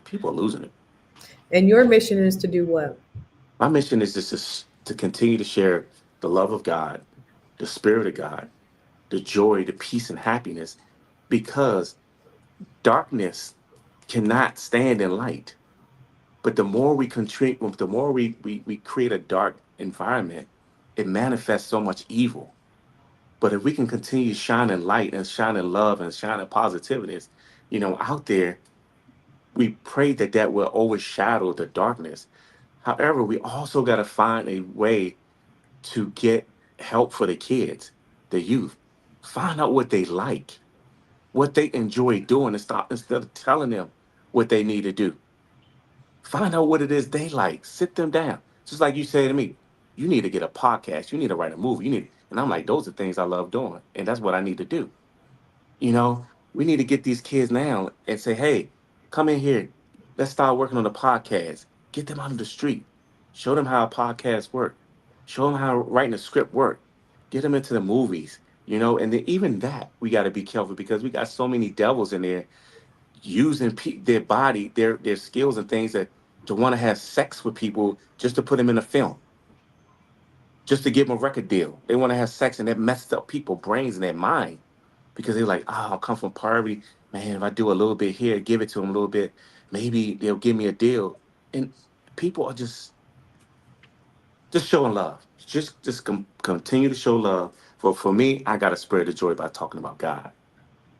People are losing it. And your mission is to do what? My mission is just to continue to share the love of God, the spirit of God, the joy, the peace and happiness, because darkness cannot stand in light. But the more we contribute, the more we create a dark environment, it manifests so much evil. But if we can continue shining light and shining love and shining positiveness, out there, we pray that that will overshadow the darkness. However, we also got to find a way to get help for the kids, the youth. Find out what they like. what they enjoy doing, and stop instead of telling them what they need to do. Find out what it is they like. Sit them down. Just like you say to me, you need to get a podcast. You need to write a movie. You need, and I'm like, those are things I love doing, and that's what I need to do. You know, we need to get these kids now and say, hey, come in here. Let's start working on the podcast. Get them out of the street. Show them how a podcast work. Show them how writing a script work. Get them into the movies. And then even that we got to be careful because we got so many devils in there using their body, their skills and things that to want to have sex with people just to put them in a film, just to give them a record deal. They want to have sex and that messed up people's brains and their mind because they're like, oh, I come from poverty. Man, if I do a little bit here, give it to them a little bit, maybe they'll give me a deal. And people are just showing love. Just continue to show love. For me, I got to spread the joy by talking about God.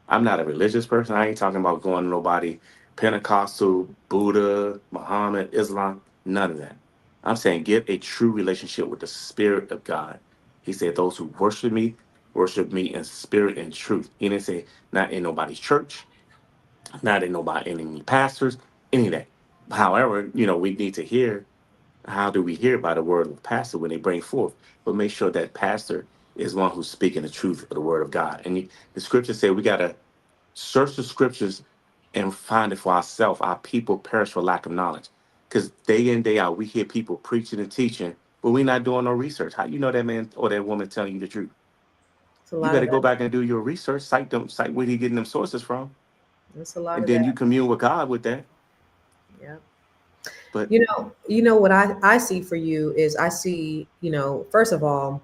I'm not a religious person. I ain't talking about going to nobody Pentecostal, Buddha, Muhammad, Islam, none of that. I'm saying get a true relationship with the Spirit of God. He said, those who worship me in spirit and truth. He didn't say not in nobody's church, not in nobody, in any pastors, any of that. However, we need to hear how do we hear by the word of the pastor when they bring forth, but make sure that pastor is one who's speaking the truth of the word of God. And the scriptures say we got to search the scriptures and find it for ourselves. Our people perish for lack of knowledge. Because day in, day out, we hear people preaching and teaching, but we're not doing no research. How you know that man or that woman telling you the truth? It's a You lot better of go that. back and do your research, cite where he getting them sources from, It's a lot and of then you that. commune with God with that. Yeah. But You know what I see for you is I see, first of all,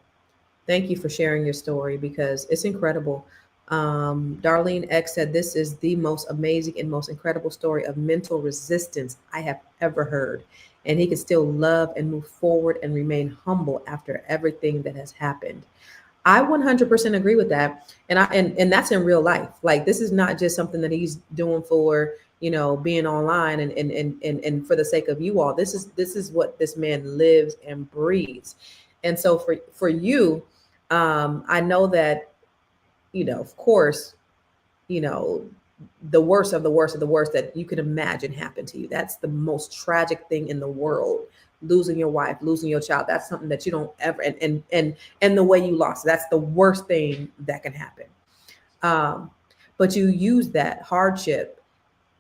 thank you for sharing your story because it's incredible. Darlene X said, this is the most amazing and most incredible story of mental resistance I have ever heard. And he can still love and move forward and remain humble after everything that has happened. I 100% agree with that. And that's in real life. Like, this is not just something that he's doing for, being online and for the sake of you all. This is what this man lives and breathes. And so for you, I know that, of course, you know, the worst of the worst of the worst that you could imagine happened to you. That's the most tragic thing in the world. Losing your wife, losing your child. That's something that you don't ever and the way you lost. That's the worst thing that can happen. Um, but you use that hardship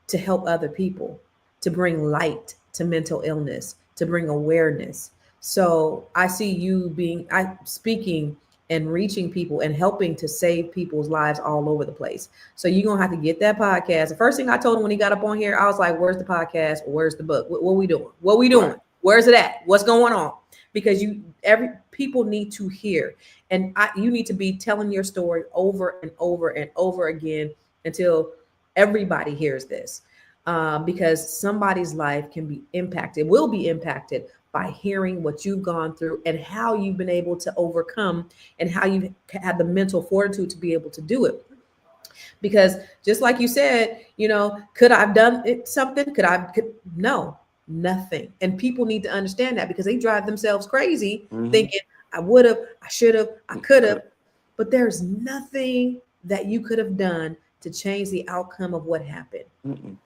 to help other people, to bring light to mental illness, to bring awareness. So I see you I speaking and reaching people and helping to save people's lives all over the place. So you're gonna have to get that podcast. The first thing I told him when he got up on here, I was like, "Where's the podcast? Where's the book? What we doing? What we doing? right. Where's it at? What's going on?" Because every people need to hear, and you need to be telling your story over and over and over again until everybody hears this, because somebody's life can be impacted, will be impacted by hearing what you've gone through and how you've been able to overcome and how you've had the mental fortitude to be able to do it. Because just like you said, could I have done something? No, nothing. And people need to understand that because they drive themselves crazy Mm-hmm. thinking, I would have, I should have, I could have. Could But there's nothing that you could have done to change the outcome of what happened. mm-mm,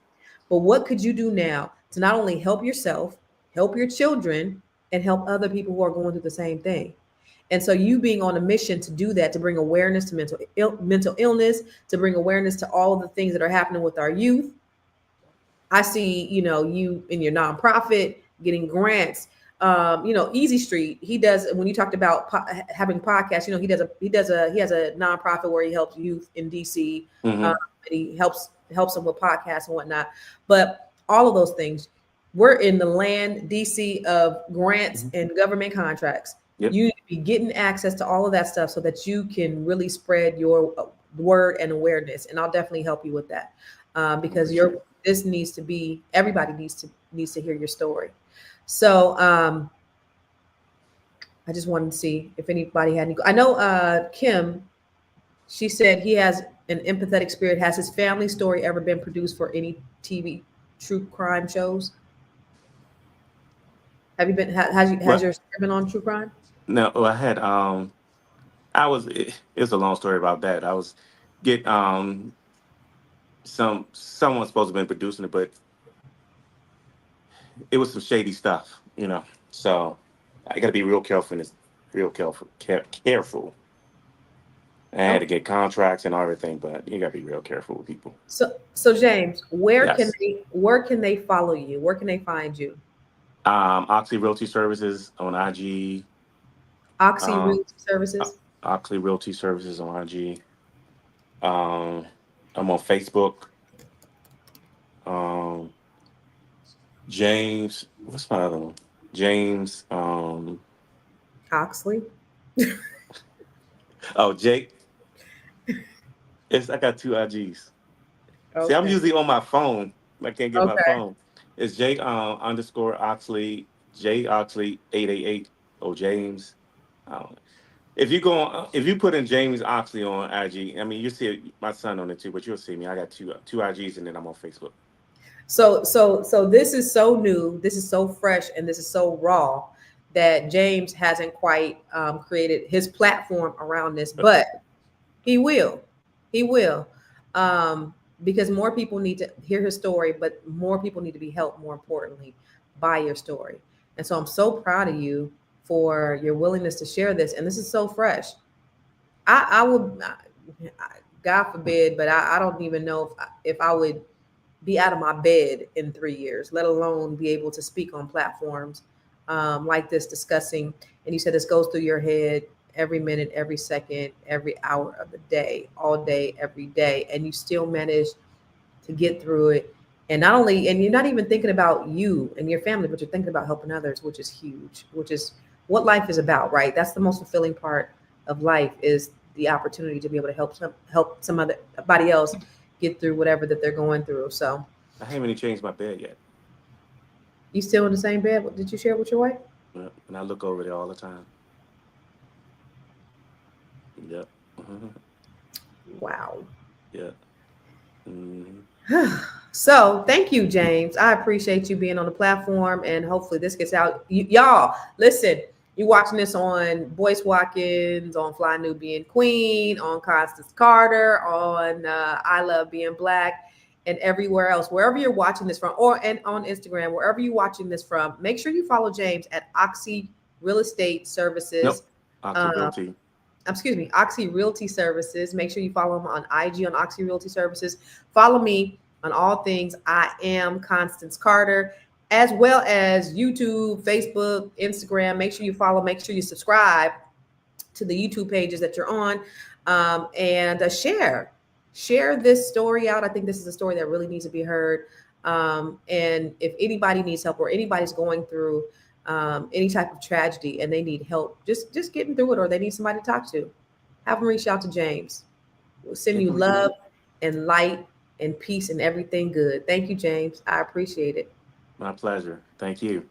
But what could you do now to not only help yourself, help your children, and help other people who are going through the same thing? And so you being on a mission to do that, to bring awareness to mental illness, to bring awareness to all of the things that are happening with our youth. I see, you in your nonprofit getting grants. Easy Street. He does, when you talked about having podcasts. He has a nonprofit where he helps youth in DC. Um, mm-hmm. and he helps them with podcasts and whatnot. But all of those things, we're in the land DC of grants Mm-hmm. and government contracts. Yep. You need to be getting access to all of that stuff so that you can really spread your word and awareness. And I'll definitely help you with that, I because appreciate it. this needs to be, everybody needs to hear your story. So I just wanted to see if anybody had any. I know Kim. She said he has an empathetic spirit. Has his family story ever been produced for any TV true crime shows? Have you been? Has Well, your story been on true crime? no, I had I was it's a long story about that. I was get someone's supposed to have been producing it, but it was some shady stuff, you know. So I got to be real careful in this, real careful. I had to Okay. get contracts and everything, but you got to be real careful with people. So James, Yes. where can they follow you? Where can they find you? Oxley Realty Services on IG. Oxy Um, Realty Services. Oxley Realty Services on IG. Um, I'm on Facebook. Um, James, what's my other one? James. Oxley. Oh, Jake. I got two IGs. See, I'm Okay. usually on my phone. I can't get my Okay. phone. It's Jake underscore Oxley, J Oxley 888 or James. I don't know. If you go on, if you put in James Oxley on IG, I mean you see my son on it too, but you'll see me. I got two IGs and then I'm on Facebook. So this is so new, this is so fresh, and this is so raw that James hasn't quite created his platform around this, but he will. He will. Um, because more people need to hear his story, but more people need to be helped, more importantly, by your story. And so I'm so proud of you for your willingness to share this. And this is so fresh. I would, God forbid, but I don't even know if I would be out of my bed in 3 years, let alone be able to speak on platforms like this, discussing. And you said this goes through your head every minute, every second, every hour of the day, all day, every day, and you still manage to get through it. And not only, and you're not even thinking about you and your family, but you're thinking about helping others, which is huge, which is what life is about, right? That's the most fulfilling part of life is the opportunity to be able to help somebody else get through whatever that they're going through. So I haven't even changed my bed yet. you still in the same bed? What did you share with your wife? And I look over there all the time. Yep. Mhm. Wow. Yeah. Mhm. So thank you, James. I appreciate you being on the platform, and hopefully this gets out. Y'all, listen. You watching this on Boyce Watkins, on Fly Nubian Queen, on Constance Carter, on I Love Being Black, and everywhere else, wherever you're watching this from, or and on Instagram, wherever you're watching this from. Make sure you follow James at Oxy Real Estate Services. Nope. Oxley Uh, Realty. excuse me, Oxy Realty Services. Make sure you follow him on IG on Oxy Realty Services. Follow me on all things. I am Constance Carter, as well as YouTube, Facebook, Instagram. Make sure you follow, make sure you subscribe to the YouTube pages that you're on, and share this story out. I think this is a story that really needs to be heard. And if anybody needs help or anybody's going through any type of tragedy and they need help, just getting through it, or they need somebody to talk to, have them reach out to James. We'll send you love and light and peace and everything good. Thank you, James. I appreciate it. My pleasure. Thank you.